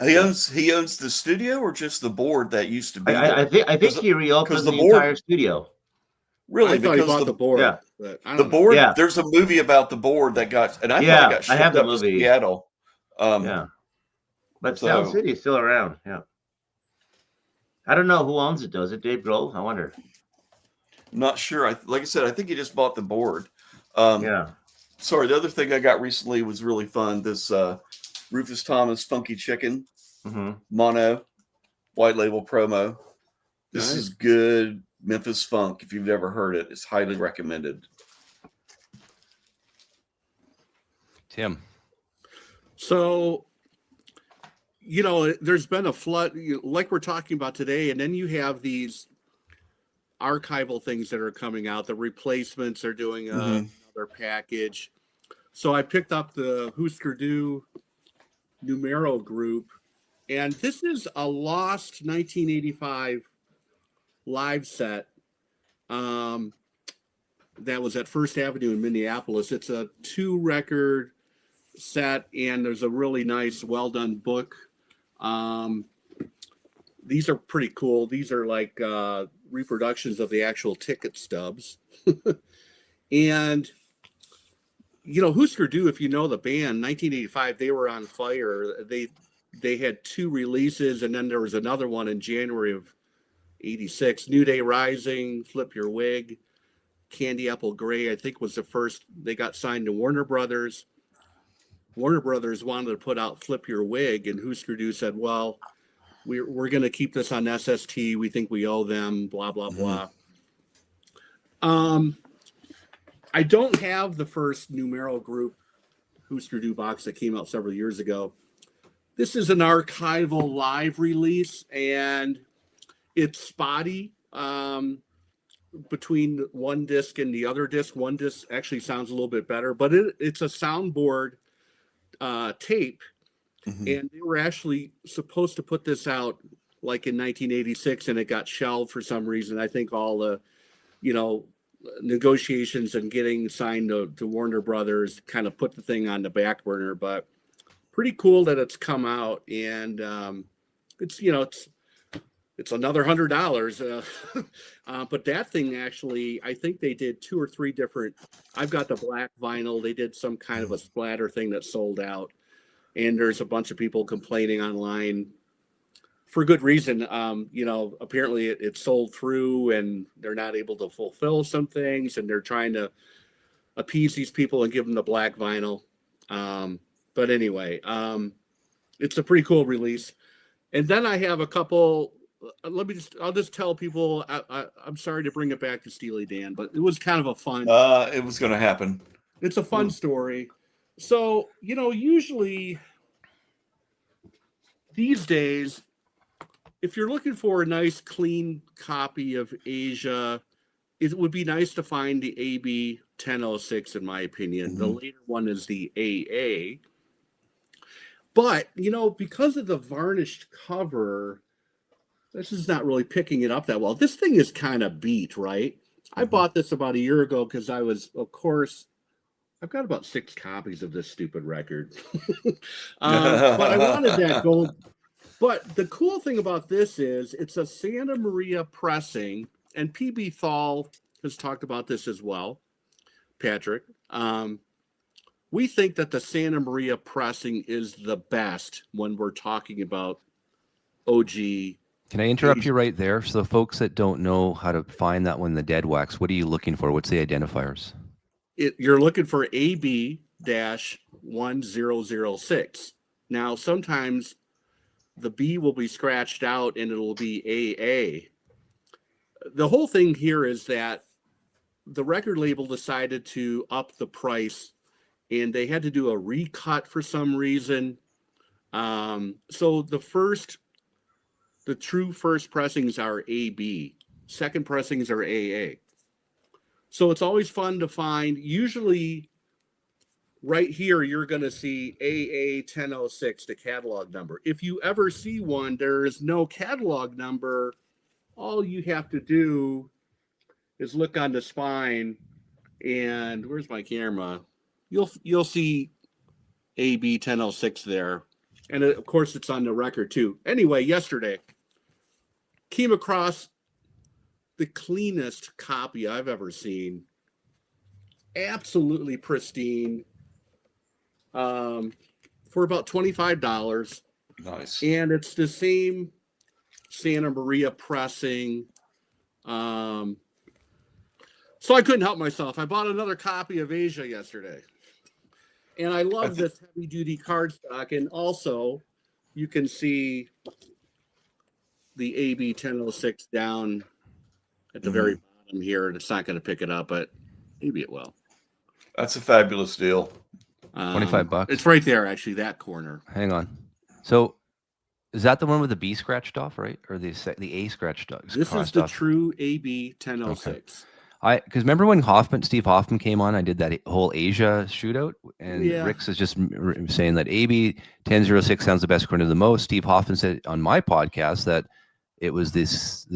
it. He owns the studio or just the board that used to be I think he reopened the entire studio. Really? I thought he bought the board. Yeah. But I The don't board. Yeah. There's a movie about the board that got, and I thought it got shipped I have the up movie. to Seattle. Yeah. But Sound City is still around. Yeah. I don't know who owns it, though. Is it Dave Grohl? I wonder. I'm not sure. Like I said, I think he just bought the board. Yeah. Sorry, the other thing I got recently was really fun. This Rufus Thomas Funky Chicken mono white label promo. This is good Memphis funk. If you've never heard it, it's highly recommended. Tim. So, there's been a flood, like we're talking about today, and then you have these archival things that are coming out. The replacements are doing another package. So I picked up the Husker Du Numero group, and this is a lost 1985 live set that was at First Avenue in Minneapolis. It's a 2-record set, and there's a really nice, well-done book. These are pretty cool. These are like reproductions of the actual ticket stubs. And Husker Du, if you know the band, 1985, they were on fire. They had 2 releases, and then there was another one in January of 86. New Day Rising, Flip Your Wig, Candy Apple Gray, I think was the first. They got signed to Warner Brothers. Warner Brothers wanted to put out Flip Your Wig, and Husker Du said, well, we're going to keep this on SST. We think we owe them, blah, blah, blah. I don't have the first Numero group Husker Du box that came out several years ago. This is an archival live release, and it's spotty between one disc and the other disc. One disc actually sounds a little bit better, but it's a soundboard tape, and they were actually supposed to put this out like in 1986, and it got shelved for some reason. I think all the, negotiations and getting signed to Warner Brothers kind of put the thing on the back burner, but pretty cool that it's come out, and it's another $100. But that thing actually, I think they did 2 or 3 different. I've got the black vinyl. They did some kind of a splatter thing that sold out, and there's a bunch of people complaining online for good reason. Apparently it sold through, and they're not able to fulfill some things, and they're trying to appease these people and give them the black vinyl. But anyway, it's a pretty cool release. And then I have a couple. I'll just tell people. I'm sorry to bring it back to Steely Dan, but it was kind of a fun. It was going to happen. It's a fun story. So usually these days, if you're looking for a nice, clean copy of Asia, it would be nice to find the AB 1006, in my opinion. The later one is the AA. But, because of the varnished cover, this is not really picking it up that well. This thing is kind of beat, right? I bought this about a year ago because I was, of course, I've got about 6 copies of this stupid record. But I wanted that gold. But the cool thing about this is it's a Santa Maria pressing, and PB Thal has talked about this as well, Patrick. We think that the Santa Maria pressing is the best when we're talking about OG. Can I interrupt you right there? So the folks that don't know how to find that one, the dead wax, what are you looking for? What's the identifiers? You're looking for AB-1006. Now, sometimes the B will be scratched out and it'll be AA. The whole thing here is that the record label decided to up the price and they had to do a recut for some reason. So the true first pressings are AB, second pressings are AA. So it's always fun to find. Usually right here, you're going to see AA 1006, the catalog number. If you ever see one, there is no catalog number. All you have to do is look on the spine and where's my camera? You'll see AB 1006 there. And of course it's on the record too. Anyway, yesterday came across the cleanest copy I've ever seen. Absolutely pristine. For about $25. Nice. And it's the same Santa Maria pressing. So I couldn't help myself. I bought another copy of Asia yesterday. And I love this heavy duty cardstock. And also you can see the AB 1006 down at the very bottom here. And it's not going to pick it up, but maybe it will. That's a fabulous deal. $25. It's right there, actually, that corner. Hang on. So is that the one with the B scratched off, right? Or the A scratched off? This is the true AB 1006. Because remember when Steve Hoffman came on, I did that whole Asia shootout, and Rick's is just saying that AB 1006 sounds the best according to the most. Steve Hoffman said on my podcast that it was the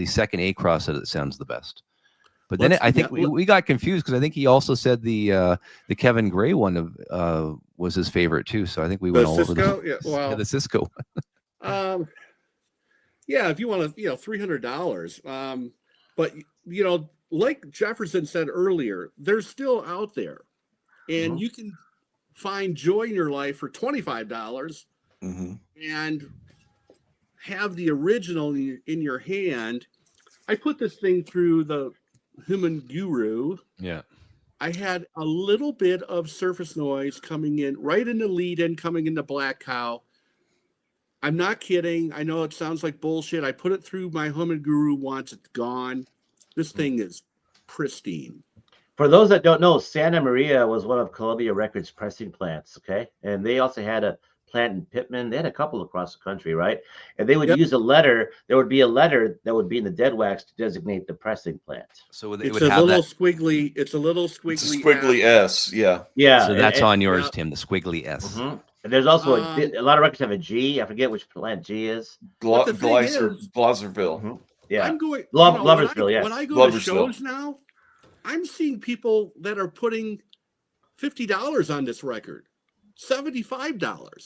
second A cross that sounds the best. But then I think we got confused because I think he also said the Kevin Gray one was his favorite too. So I think we went all over the Cisco. If you want to, $300. But like Jefferson said earlier, they're still out there, and you can find joy in your life for $25 and have the original in your hand. I put this thing through the Human Guru. Yeah. I had a little bit of surface noise coming in right in the lead in, coming into Black Cow. I'm not kidding. I know it sounds like bullshit. I put it through my Human Guru once. It's gone. This thing is pristine. For those that don't know, Santa Maria was one of Columbia Records' pressing plants. Okay. And they also had a plant in Pittman. They had a couple across the country, right? And they would use a letter. There would be a letter that would be in the dead wax to designate the pressing plant. So it's a little squiggly. It's a little squiggly. It's a squiggly S. Yeah. Yeah. So that's on yours, Tim. The squiggly S. And there's also a lot of records have a G. I forget which plant G is. Blazerville. Yeah. I'm going. Loversville. When I go to shows now, I'm seeing people that are putting $50 on this record. $75.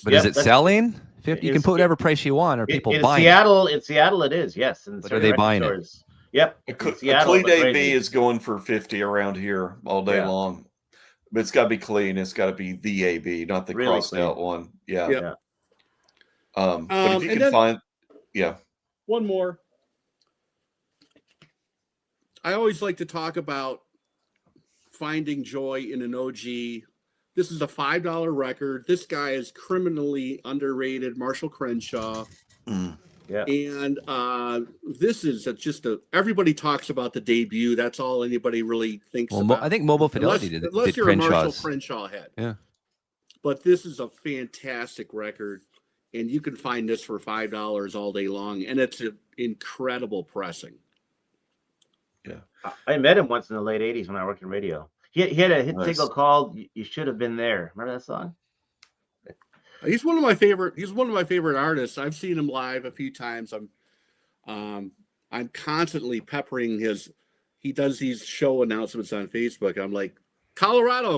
But is it selling? You can put whatever price you want. Are people buying it? In Seattle, it is, yes. But are they buying it? Yep. A clean AB is going for $50 around here all day long. But it's got to be clean. It's got to be the AB, not the really crossed out one. Yeah. But if you can find, one more. I always like to talk about finding joy in an OG. This is a $5 record. This guy is criminally underrated, Marshall Crenshaw. Yeah. And this is everybody talks about the debut. That's all anybody really thinks about. I think Mobile Fidelity did you're Crenshaw's. A Marshall Crenshaw head. Yeah. But this is a fantastic record, and you can find this for $5 all day long, and it's an incredible pressing. Yeah. I met him once in the late 80s when I worked in radio. He had a hit single called "You Should Have Been There." Remember that song? He's one of my favorite artists. I've seen him live a few times. I'm constantly peppering he does these show announcements on Facebook. I'm like, Colorado,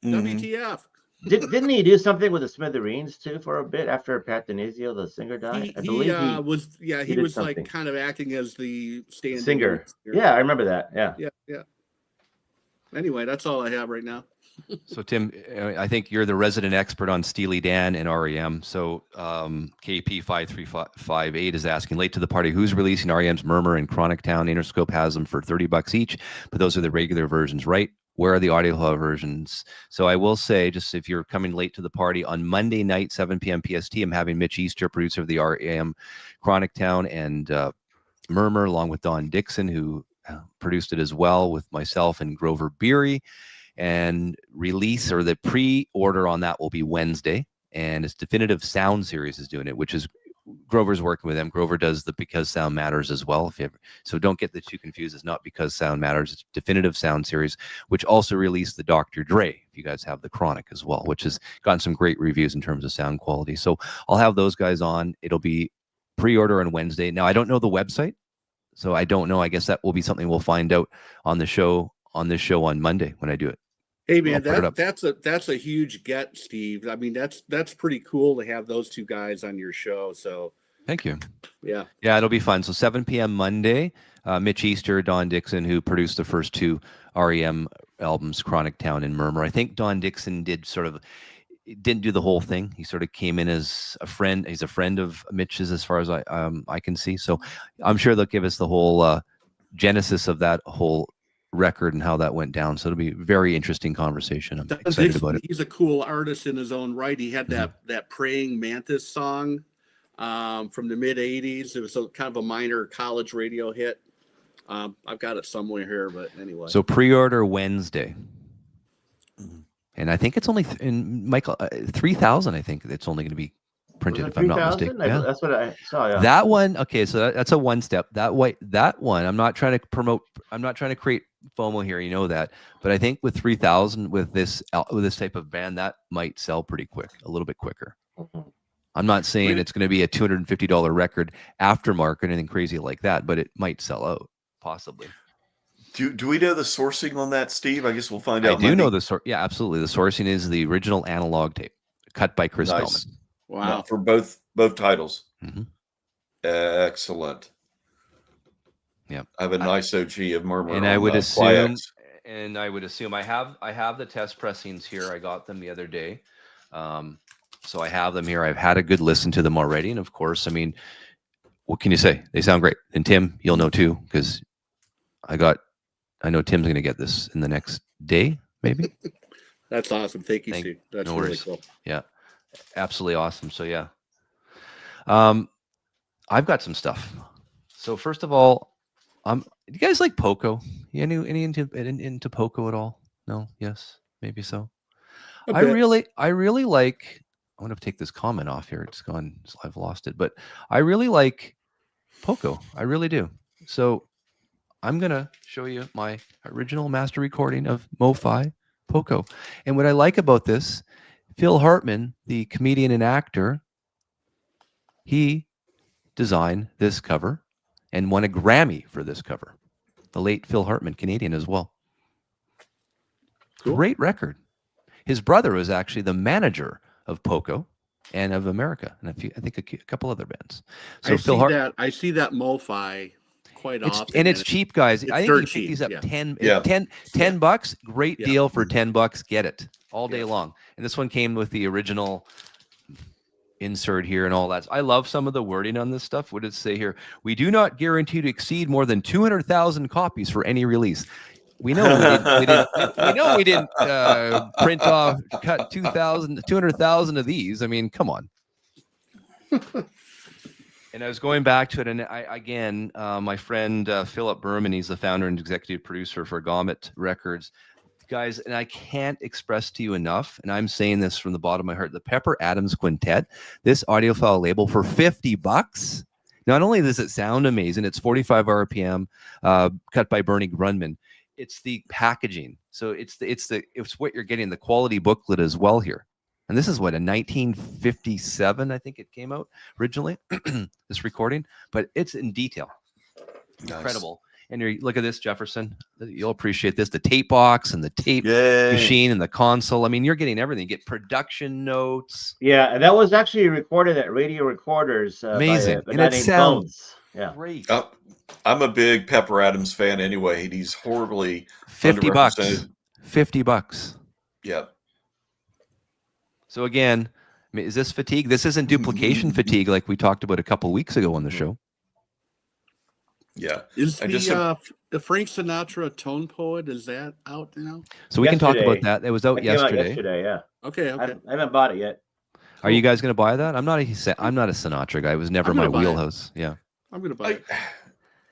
WTF. Didn't he do something with the Smithereens too for a bit after Pat Denizio, the singer, died? I believe he was like kind of acting as the singer. Yeah, I remember that. Yeah. Anyway, that's all I have right now. So Tim, I think you're the resident expert on Steely Dan and R.E.M. So KP 5358 is asking, late to the party, who's releasing R.E.M.'s Murmur and Chronic Town? Interscope has them for $30 each, but those are the regular versions, right? where are the audiophile versions? So I will say, just if you're coming late to the party, on Monday night, 7 p.m. PST, I'm having Mitch Easter, producer of the R.E.M. Chronic Town, and Murmur, along with Don Dixon, who produced it as well, with myself and Grover Beery. And release, or the pre-order on that, will be Wednesday. And it's Definitive Sound Series is doing it, which is Grover's working with them. Grover does the Because Sound Matters as well. If you ever, so don't get the two confused. It's not Because Sound Matters. It's Definitive Sound Series, which also released the Dr. Dre. If you guys have the Chronic as well, which has gotten some great reviews in terms of sound quality. So I'll have those guys on. It'll be pre-order on Wednesday. Now I don't know the website, so I don't know. I guess that will be something we'll find out on the show on Monday when I do it. Hey man, that's a huge get, Steve. I mean, that's pretty cool to have those two guys on your show. So thank you. Yeah, it'll be fun. So 7 p.m. Monday, Mitch Easter, Don Dixon, who produced the first two R.E.M. albums, Chronic Town and Murmur. I think Don Dixon didn't do the whole thing. He sort of came in as a friend. He's a friend of Mitch's, as far as I can see. So I'm sure they'll give us the whole genesis of that whole record and how that went down. So it'll be a very interesting conversation. I'm excited about it. He's a cool artist in his own right. He had that Praying Mantis song from the mid 80s. It was kind of a minor college radio hit. I've got it somewhere here, but anyway. So pre-order Wednesday. And I think it's only Michael 3,000. I think it's only going to be printed, if I'm not mistaken. Yeah. That's what I saw. Yeah. That one, okay, so that's a one step. That one, I'm not trying to promote. I'm not trying to create FOMO here. You know that, but I think with 3,000 with this type of band, that might sell pretty quick, a little bit quicker. I'm not saying it's going to be a $250 record aftermarket or anything crazy like that, but it might sell out possibly. Do we know the sourcing on that, Steve? I guess we'll find out. I do know the source. Yeah, absolutely. The sourcing is the original analog tape, cut by Chris Bellman. Wow, for both titles. Mm-hmm. Excellent. Yeah, I have a nice OG of Murmur, and I would assume, I have the test pressings here. I got them the other day, so I have them here. I've had a good listen to them already, and of course, I mean, what can you say? They sound great. And Tim, you'll know too, because I know Tim's going to get this in the next day, maybe. That's awesome. Thank you, Steve. That's really cool. Yeah, absolutely awesome. So yeah, I've got some stuff. So first of all, do you guys like Poco? Any into Poco at all? No? Yes? Maybe so. I really like. I want to take this comment off here. It's gone. I've lost it. But I really like Poco. I really do. So I'm gonna show you my original master recording of MOFI Poco. And what I like about this, Phil Hartman, the comedian and actor, he designed this cover and won a Grammy for this cover. The late Phil Hartman, Canadian as well. Cool. Great record. His brother was actually the manager of Poco and of America, and I think a couple other bands. So I see that MOFI quite often, and it's cheap, guys. I think you pick these up 10 bucks. Great deal for $10. Get it all day long. And this one came with the original insert here and all that. I love some of the wording on this stuff. What did it say here? We do not guarantee to exceed more than 200,000 copies for any release. We know we didn't print off, cut 200,000 of these. I mean, come on. And I was going back to it, and my friend Philip Berman, he's the founder and executive producer for Gomet Records. Guys, and I can't express to you enough, and I'm saying this from the bottom of my heart, the Pepper Adams Quintet, this audiophile label for $50. Not only does it sound amazing, it's 45 RPM, cut by Bernie Grunman. It's the packaging. So it's what you're getting, the quality booklet as well here. And this is what, a 1957, I think it came out originally, this recording, but it's in detail. Nice. Incredible. And look at this, Jefferson. You'll appreciate this. The tape box and the tape machine and the console. I mean, you're getting everything. You get production notes. Yeah, and that was actually recorded at Radio Recorders. Amazing. And it sounds great. I'm a big Pepper Adams fan anyway. He's horribly $50. $50. Yep. So again, I mean, is this fatigue? This isn't duplication fatigue like we talked about a couple weeks ago on the show. Yeah. Is And just the Frank Sinatra Tone Poet, is that out now? So we can talk about Yesterday. that. It was out It came out yesterday. yesterday, yeah. Okay, I okay. haven't bought it yet. Are you guys going to buy that? I'm not a Sinatra guy. It was never I'm my gonna buy it. wheelhouse. Yeah. I'm gonna buy it.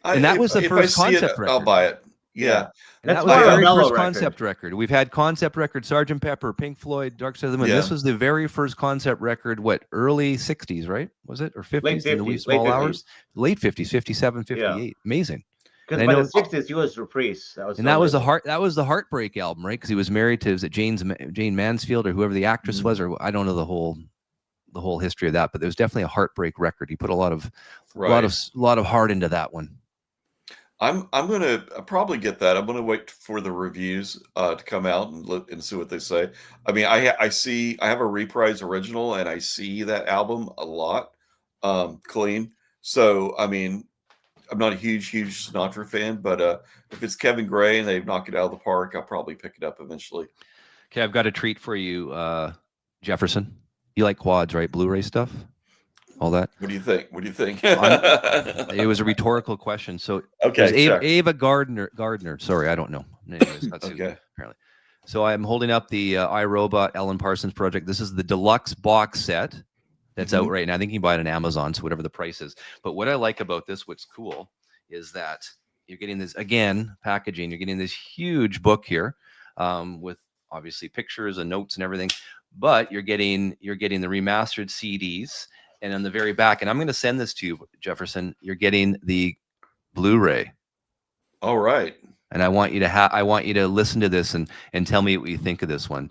And that was the if first I see concept it, record. I'll buy it. Yeah. And That's that was more the of a very mellow first record. concept record. We've had concept record, Sgt. Pepper, Pink Floyd, Dark Side of the Moon. Yeah. This was the very first concept record, early 60s, right? Was it? Or 50s? Late In the wee 50s, small late 50s. hours? Late 50s, 57, 58. Yeah. Amazing. Because And by I the know- 60s, he was Reprise. That was And that was the Heartbreak album, right? Because he was married to, is it Jane Mansfield or whoever the actress was, or I don't know the whole history of that, but there was definitely a Heartbreak record. He put a lot of heart into that one. I'm gonna probably get that. I'm gonna wait for the reviews to come out and look and see what they say. I mean, I have a Reprise original, and I see that album a lot, clean. So I mean, I'm not a huge Sinatra fan, but if it's Kevin Gray and they knock it out of the park, I'll probably pick it up eventually. Okay, I've got a treat for you, Jefferson. You like quads, right? Blu-ray stuff, all that. What do you think? It was a rhetorical question. So okay, there's Ava Gardner. Sorry, I don't know. Anyways, that's Susan, okay. apparently. So I'm holding up the iRobot Ellen Parsons project. This is the deluxe box set that's out right now. I think you can buy it on Amazon, so whatever the price is. But what I like about this, what's cool, is that you're getting this, again, packaging. You're getting this huge book here with obviously pictures and notes and everything. But you're getting the remastered CDs. And on the very back, and I'm going to send this to you, Jefferson, you're getting the Blu-ray. All right. And I want you to listen to this and tell me what you think of this one.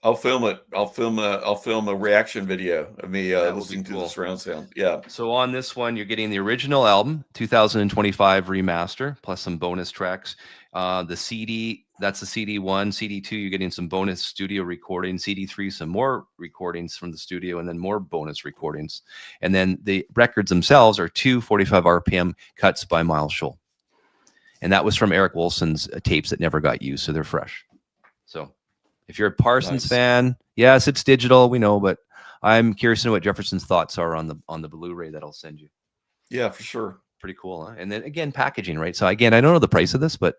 I'll film it. I'll film a reaction video of me listening to the surround sound. Yeah. So on this one, you're getting the original album, 2025 remaster, plus some bonus tracks. The CD, that's the CD1. CD2, you're getting some bonus studio recordings. CD3, some more recordings from the studio, and then more bonus recordings. And then the records themselves are 2 45 RPM cuts by Miles Scholl. And that was from Eric Wolfson's tapes that never got used, so they're fresh. So if you're a Parsons fan, yes, it's digital, we know, but I'm curious to know what Jefferson's thoughts are on the Blu-ray that I'll send you. Yeah, for sure. Pretty cool, huh? And then again, packaging, right? So again, I don't know the price of this, but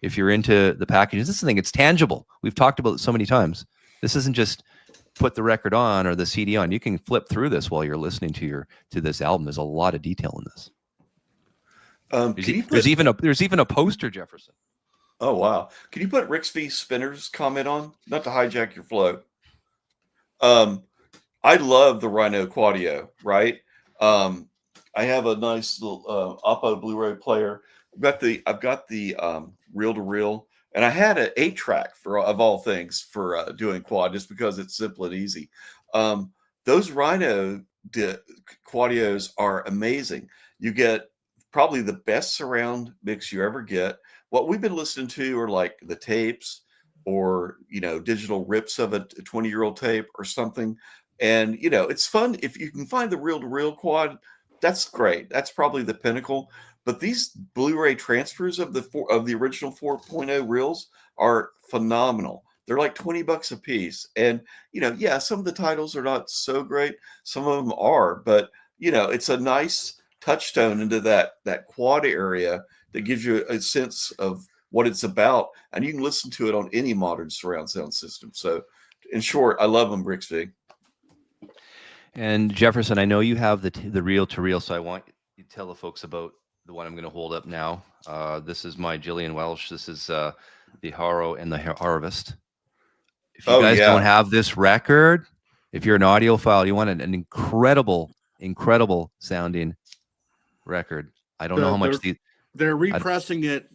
if you're into the packaging, this thing, it's tangible. We've talked about it so many times. This isn't just put the record on or the CD on. You can flip through this while you're listening to this album. There's a lot of detail in this. There's even a poster, Jefferson. Oh wow! Can you put Rick's V Spinner's comment on? Not to hijack your flow. I love the Rhino Quadio. Right. I have a nice little Oppo Blu-ray player. I've got the reel-to-reel, and I had an 8-track of all things for doing quad, just because it's simple and easy. Those Rhino Quadios are amazing. You get probably the best surround mix you ever get. What we've been listening to are like the tapes or, digital rips of a 20-year-old tape or something. And, it's fun. If you can find the reel-to-reel quad, that's great. That's probably the pinnacle. But these Blu-ray transfers of the original 4.0 reels are phenomenal. They're like $20 a piece. And, some of the titles are not so great. Some of them are, but, it's a nice touchstone into that quad area that gives you a sense of what it's about, and you can listen to it on any modern surround sound system. So in short, I love them, Brixby. And Jefferson, I know you have the reel to reel, so I want you to tell the folks about the one I'm going to hold up now. This is my Gillian Welsh. This is the Harrow and the Harvest. If you guys don't have this record, if you're an audiophile, you want an incredible sounding record. I don't know how much they're repressing it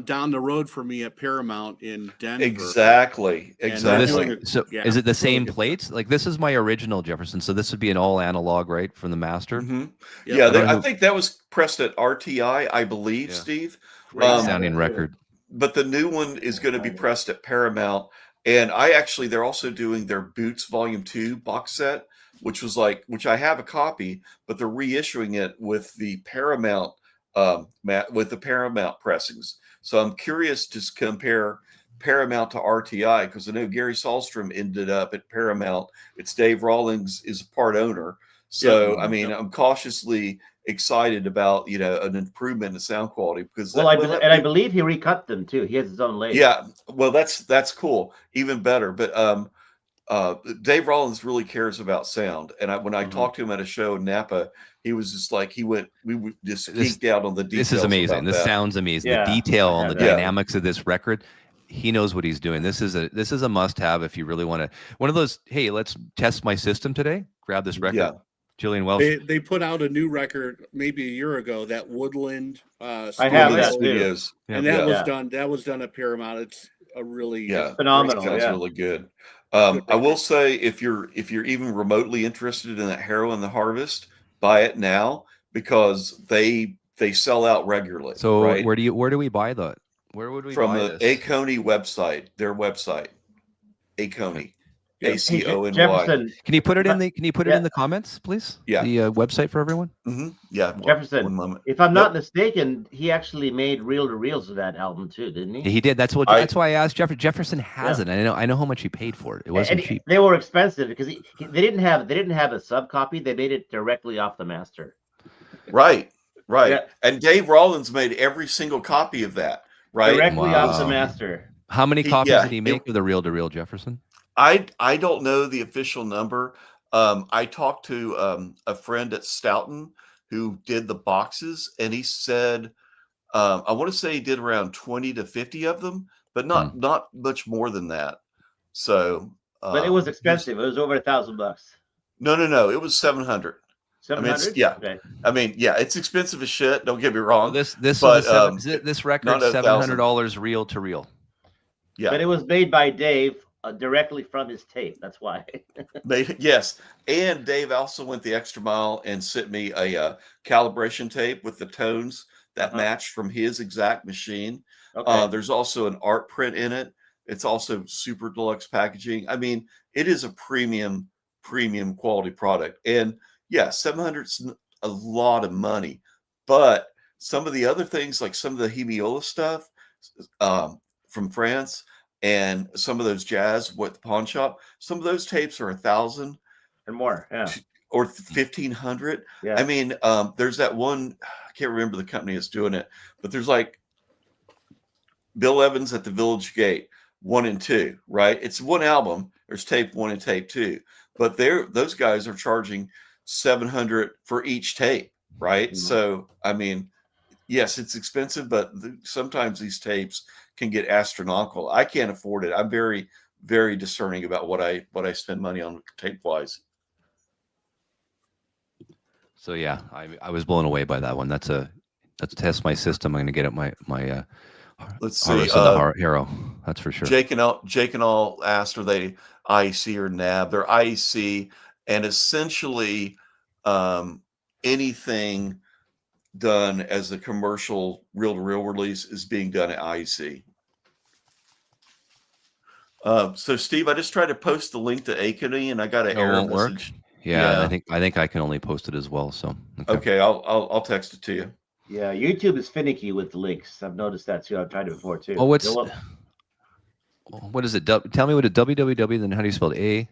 down the road for me at Paramount in Denver. Exactly. So is it the same plates? Like, this is my original, Jefferson. So this would be an all analog, right, from the master? Mm-hmm. Yeah, I think that was pressed at RTI, I believe, Steve. Great sounding record. But the new one is going to be pressed at Paramount. And they're also doing their Boots Volume 2 box set, which I have a copy, but they're reissuing it with the Paramount pressings. So I'm curious to compare Paramount to RTI, because I know Gary Sahlstrom ended up at Paramount. It's Dave Rawlings is a part owner. So, I'm cautiously excited about an improvement in sound quality because I believe he recut them too. He has his own lathe. Yeah, well, that's cool, even better. But Dave Rollins really cares about sound, and when I talked to him at a show in Napa, he was just like we would just geeked out on the details. This is amazing. This sounds amazing. The detail on the dynamics of this record. He knows what he's doing. This is a must-have if you really want to. One of those. Hey, let's test my system today. Grab this record. Yeah. Jillian Welsh. They put out a new record maybe a year ago. That Woodland. I have that Studios, and that was done. That was done at Paramount. It's a really phenomenal. Sounds really good. I will say if you're even remotely interested in that Harrow and the Harvest, buy it now because they sell out regularly. So right? where do we buy that? Where would we from buy the this? Acony website? Their website, Acony. ACONY. Jefferson, can you put it in the comments, please? Yeah. The website for everyone. Yeah. Jefferson. One moment. If I'm not mistaken, he actually made reel-to-reels of that album too, didn't he? He did. That's why I asked Jefferson. Jefferson has it. I know how much he paid for it. It wasn't cheap. They were expensive because they didn't have a sub copy. They made it directly off the master. Right. Yeah. And Dave Rollins made every single copy of that. Right. Directly off the master. How many copies did he make of the reel-to-reel, Jefferson? I don't know the official number. I talked to a friend at Stoughton who did the boxes, and he said I want to say he did around 20 to 50 of them, but not much more than that. So, but it was expensive. It was over $1,000. No, it was 700. 700. Okay. I mean, it's expensive as shit. Don't get me wrong. This record $700 reel to reel. Yeah, but it was made by Dave. Directly from his tape. That's why. Yes. And Dave also went the extra mile and sent me a calibration tape with the tones that matched from his exact machine. Okay. There's also an art print in it. It's also super deluxe packaging. I mean, it is a premium quality product. And yeah, 700 is a lot of money. But some of the other things, like some of the Hemiola stuff from France, and some of those jazz with the pawn shop, some of those tapes are 1,000 and more, or 1,500. Yeah. I mean, there's that one, I can't remember the company that's doing it, but there's like Bill Evans at the Village Gate 1 and 2, right? It's one album. There's tape 1 and tape 2, but those guys are charging 700 for each tape, right? So, I mean, yes, it's expensive, but sometimes these tapes can get astronomical. I can't afford it. I'm very, very discerning about what I spend money on tape wise. So yeah, I was blown away by that one. That's test my system. I'm going to get at my let's see Harrow. That's for sure. Jake and all asked, are they IEC or NAB? They're IEC, and essentially anything done as a commercial reel-to-reel release is being done at IEC. So Steve, I just tried to post the link to Acony and I got an error message. Yeah, I think I can only post it as well. So okay, I'll text it to you. Yeah, YouTube is finicky with the links. I've noticed that too. I've tried it before too. Oh, what is it? Tell me what a www. Then how do you spell it?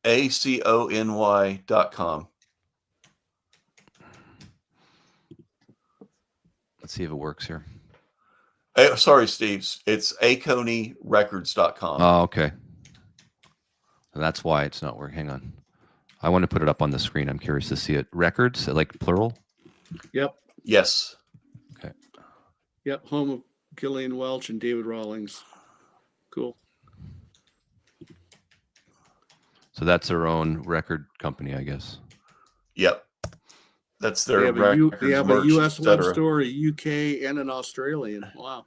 ACONY.com. Let's see if it works here. Sorry, Steve. It's aconyrecords.com. Oh, okay. That's why it's not working. Hang on. I want to put it up on the screen. I'm curious to see it. Records, like plural? Yep. Yes. Okay. Yep. Home of Gillian Welch and David Rawlings. Cool. So that's their own record company, I guess. Yep. That's their records. They have a U.S. web store, a UK, and an Australian. Wow.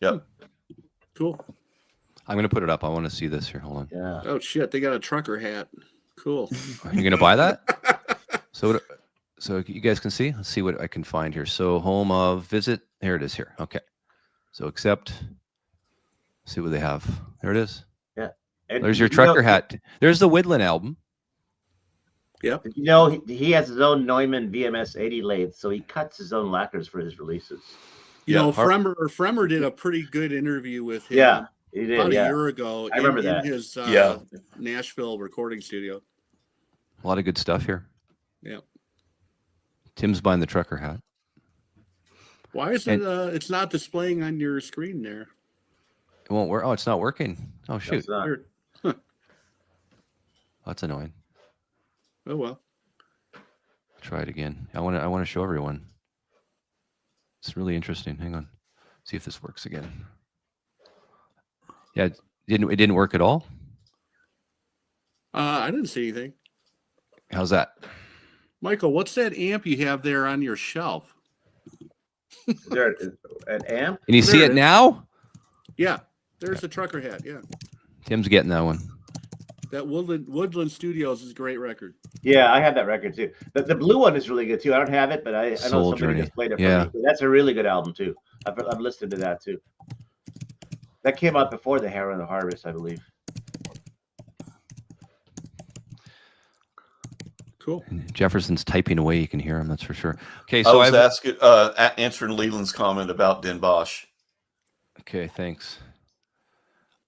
Yep. Cool. I'm going to put it up. I want to see this here. Hold on. Yeah. Oh, shit. They got a trucker hat. Cool. Are you going to buy that? So you guys can see. Let's see what I can find here. So home of visit. Here it is here. Okay. So accept. See what they have. There it is. Yeah. And there's your trucker hat. There's the Widland album. Yep. You know, he has his own Neumann VMS 80 lathe, so he cuts his own lacquers for his releases. You know, Fremer did a pretty good interview with him. Yeah, he did. About a year ago. I remember that. In his Nashville recording studio. A lot of good stuff here. Yeah. Tim's buying the trucker hat. Why is it? It's not displaying on your screen there. It won't work. Oh, it's not working. Oh shoot. Weird. Huh. That's annoying. Oh well. Try it again. I want to show everyone. It's really interesting. Hang on. See if this works again. Yeah, it didn't work at all. I didn't see anything. How's that? Michael, what's that amp you have there on your shelf? Is there an amp? Can you see it now? Yeah, there's the trucker hat. Yeah, Tim's getting that one. that Woodland Studios is a great record. Yeah, I have that record too. The blue one is really good too. I don't have it, but I know Soul somebody Journey. just played it for Yeah. me. That's a really good album too. I've listened to that too. That came out before the Harrow and the Harvest, I believe. Cool. And Jefferson's typing away. You can hear him. That's for sure. Okay, I so was asking, answering Leland's comment about Den Bosch. Okay, thanks.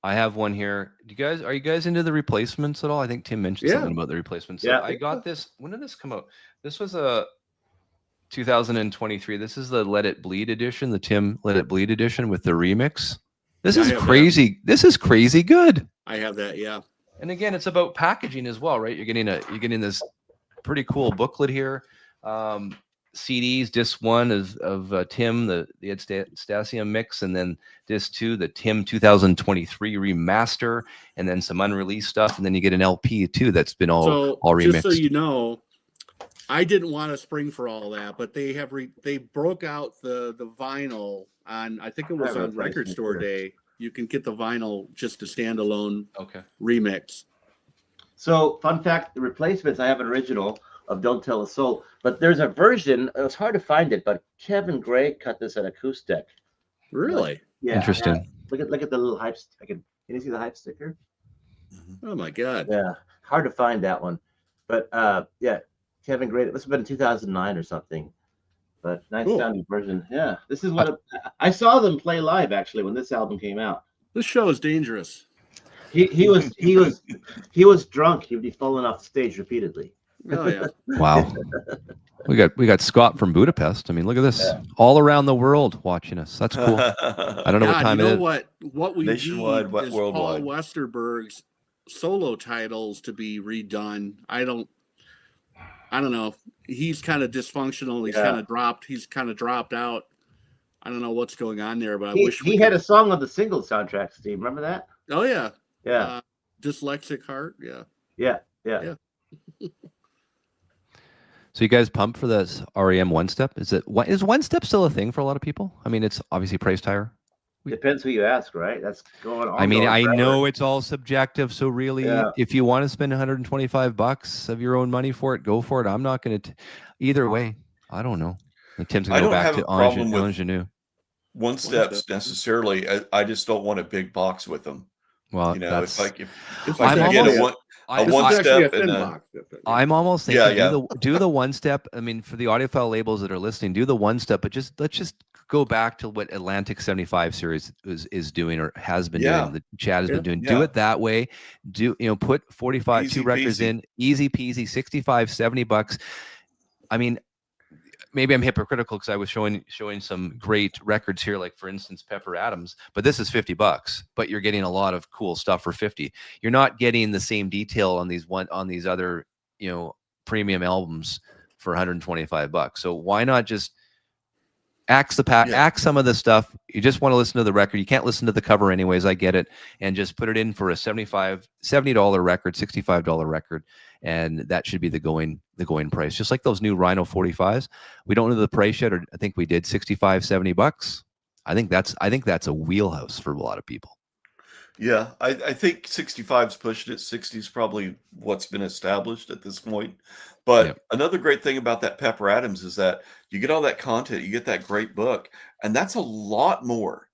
I have one here. Are you guys into the replacements at all? I think Tim mentioned something about the replacements. So Yeah. I got this. When did this come out? This was a 2023. This is the Let It Bleed edition, the Tim Let It Bleed edition with the remix. This Yeah, I is have crazy. This is crazy good. I have that. Yeah. And again, it's about packaging as well, right? You're getting this pretty cool booklet here. CDs, disc 1 of Tim, the Stasium mix, and then disc 2, the Tim 2023 remaster, and then some unreleased stuff, and then you get an LP too that's been all remixed. Just so you know, I didn't want to spring for all that, but they have they broke out the vinyl on, I think it was on Record Store Day. You can get the vinyl just a standalone remix. So, fun fact: the replacements. I have an original of "Don't Tell a Soul," but there's a version. It was hard to find it, but Kevin Gray cut this at acoustic. Really? Yeah. Interesting. Yeah. Look at the little hype. Can you see the hype sticker? Oh my God. Yeah, hard to find that one, but yeah, Kevin Gray. It must have been 2009 or something. But nice sounding version. Yeah, this is what I saw them play live actually when this album came out. This show is dangerous. He was drunk. He'd be falling off the stage repeatedly. Oh yeah. Wow. We got Scott from Budapest. I mean, look at this. Yeah. All around the world watching us. That's cool. I don't know what time it is. What we Nationwide, need is worldwide. Paul Westerberg's solo titles to be redone. I don't know. He's kind of dysfunctional. He's kind of dropped out. I don't know what's going on there, but I wish he had a song on the single soundtrack. Steve, remember that? Oh yeah. Yeah. Dyslexic Heart. Yeah. Yeah. So you guys pumped for this R.E.M. one step? Is one step still a thing for a lot of people? I mean, it's obviously priced higher. Depends who you ask, right? That's going on. I mean, I know it's all subjective. So really, if you want to spend $125 of your own money for it, go for it. I'm not going to. Either way, I don't know. Tim's going to go back to Ingenue. One steps necessarily. I just don't want a big box with them. Well, you know, if I get a one step, and I'm almost thinking do the one step. I mean, for the audiophile labels that are listening, do the one step, but let's just go back to what Atlantic 75 series is doing or has been doing. The Chad has been doing. Do it that way. Put 45 Easy records peasy. in, easy peasy, $65-$70. I mean, maybe I'm hypocritical because I was showing some great records here, like for instance Pepper Adams, but this is $50, but you're getting a lot of cool stuff for 50. You're not getting the same detail on these other premium albums for $125. So why not just axe some of the stuff? You just want to listen to the record. You can't listen to the cover anyways. I get it, and just put it in for a $70 record, $65 record. And that should be the going price. Just like those new Rhino 45s. We don't know the price yet, or I think we did $65-$70. I think that's a wheelhouse for a lot of people. Yeah, I think 65's pushing it. 60's probably what's been established at this point. But another great thing about that Pepper Adams is that you get all that content, you get that great book, and that's a lot more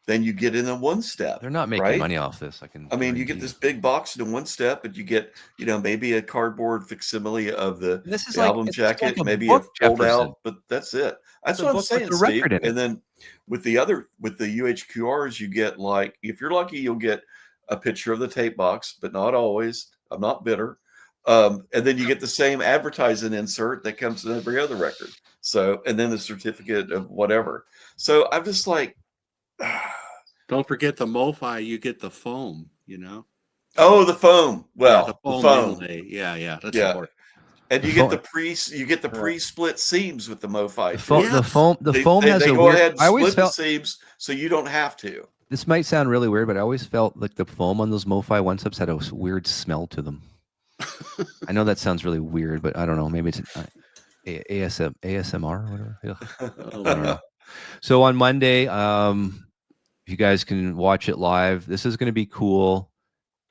than you get in a one step. They're not making money off this. I mean, you get this big box in a one step, but you get, maybe a cardboard facsimile of the album jacket, maybe a fold out, but that's it. That's what I'm saying, Steve. And then with the UHQRs, you get, like, if you're lucky, you'll get a picture of the tape box, but not always. I'm not bitter. And then you get the same advertising insert that comes in every other record. So, and then the certificate of whatever. So I'm just like, Don't forget the MOFI. You get the foam. oh, the foam. Well, the the foam foam. inlay. Yeah, that's Yeah. important. And The you foam- get the pre-split seams with the MOFI. The foam has they a go weird. ahead and I always split the felt seams so you don't have to. this might sound really weird, but I always felt like the foam on those MoFi one subs had a weird smell to them. I know that sounds really weird, but I don't know. Maybe it's ASMR or whatever. Oh, I don't know. So on Monday, you guys can watch it live. This is going to be cool.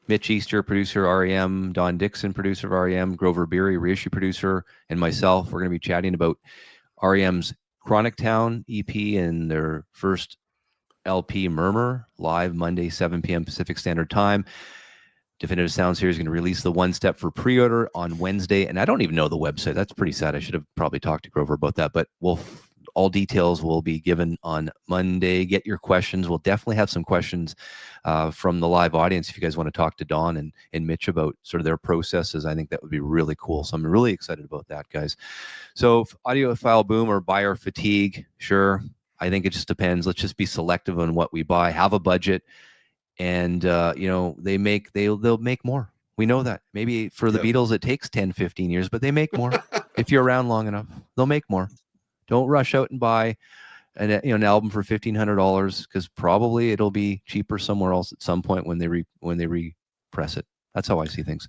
Mitch Easter, producer R.E.M., Don Dixon, producer of R.E.M., Grover Beery, reissue producer, and myself. We're going to be chatting about R.E.M.'s Chronic Town EP and their first LP, Murmur, live Monday, 7 p.m. Pacific Standard Time. Definitive Sound Series is going to release the one step for pre-order on Wednesday. And I don't even know the website. That's pretty sad. I should have probably talked to Grover about that. But all details will be given on Monday. Get your questions. We'll definitely have some questions from the live audience if you guys want to talk to Don and Mitch about sort of their processes. I think that would be really cool. So I'm really excited about that, guys. So audiophile boom or buyer fatigue, sure. I think it just depends. Let's just be selective on what we buy. Have a budget, and they'll make more. We know that. Maybe for the Beatles it takes 10, 15 years, but they make more. If you're around long enough, they'll make more. Don't rush out and buy an album for $1,500 because probably it'll be cheaper somewhere else at some point when they repress it. That's how I see things.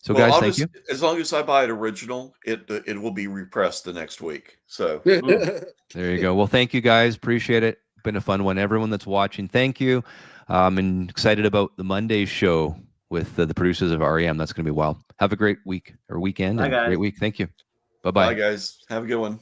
So guys, thank you. As long as I buy it original, it will be repressed the next week. So there you go. Well, thank you guys. Appreciate it. Been a fun one. Everyone that's watching, thank you. And excited about the Monday show with the producers of R.E.M. That's going to be wild. Have a great week or weekend. Bye, guys. Great week. Thank you. Bye-bye. Bye, guys. Have a good one.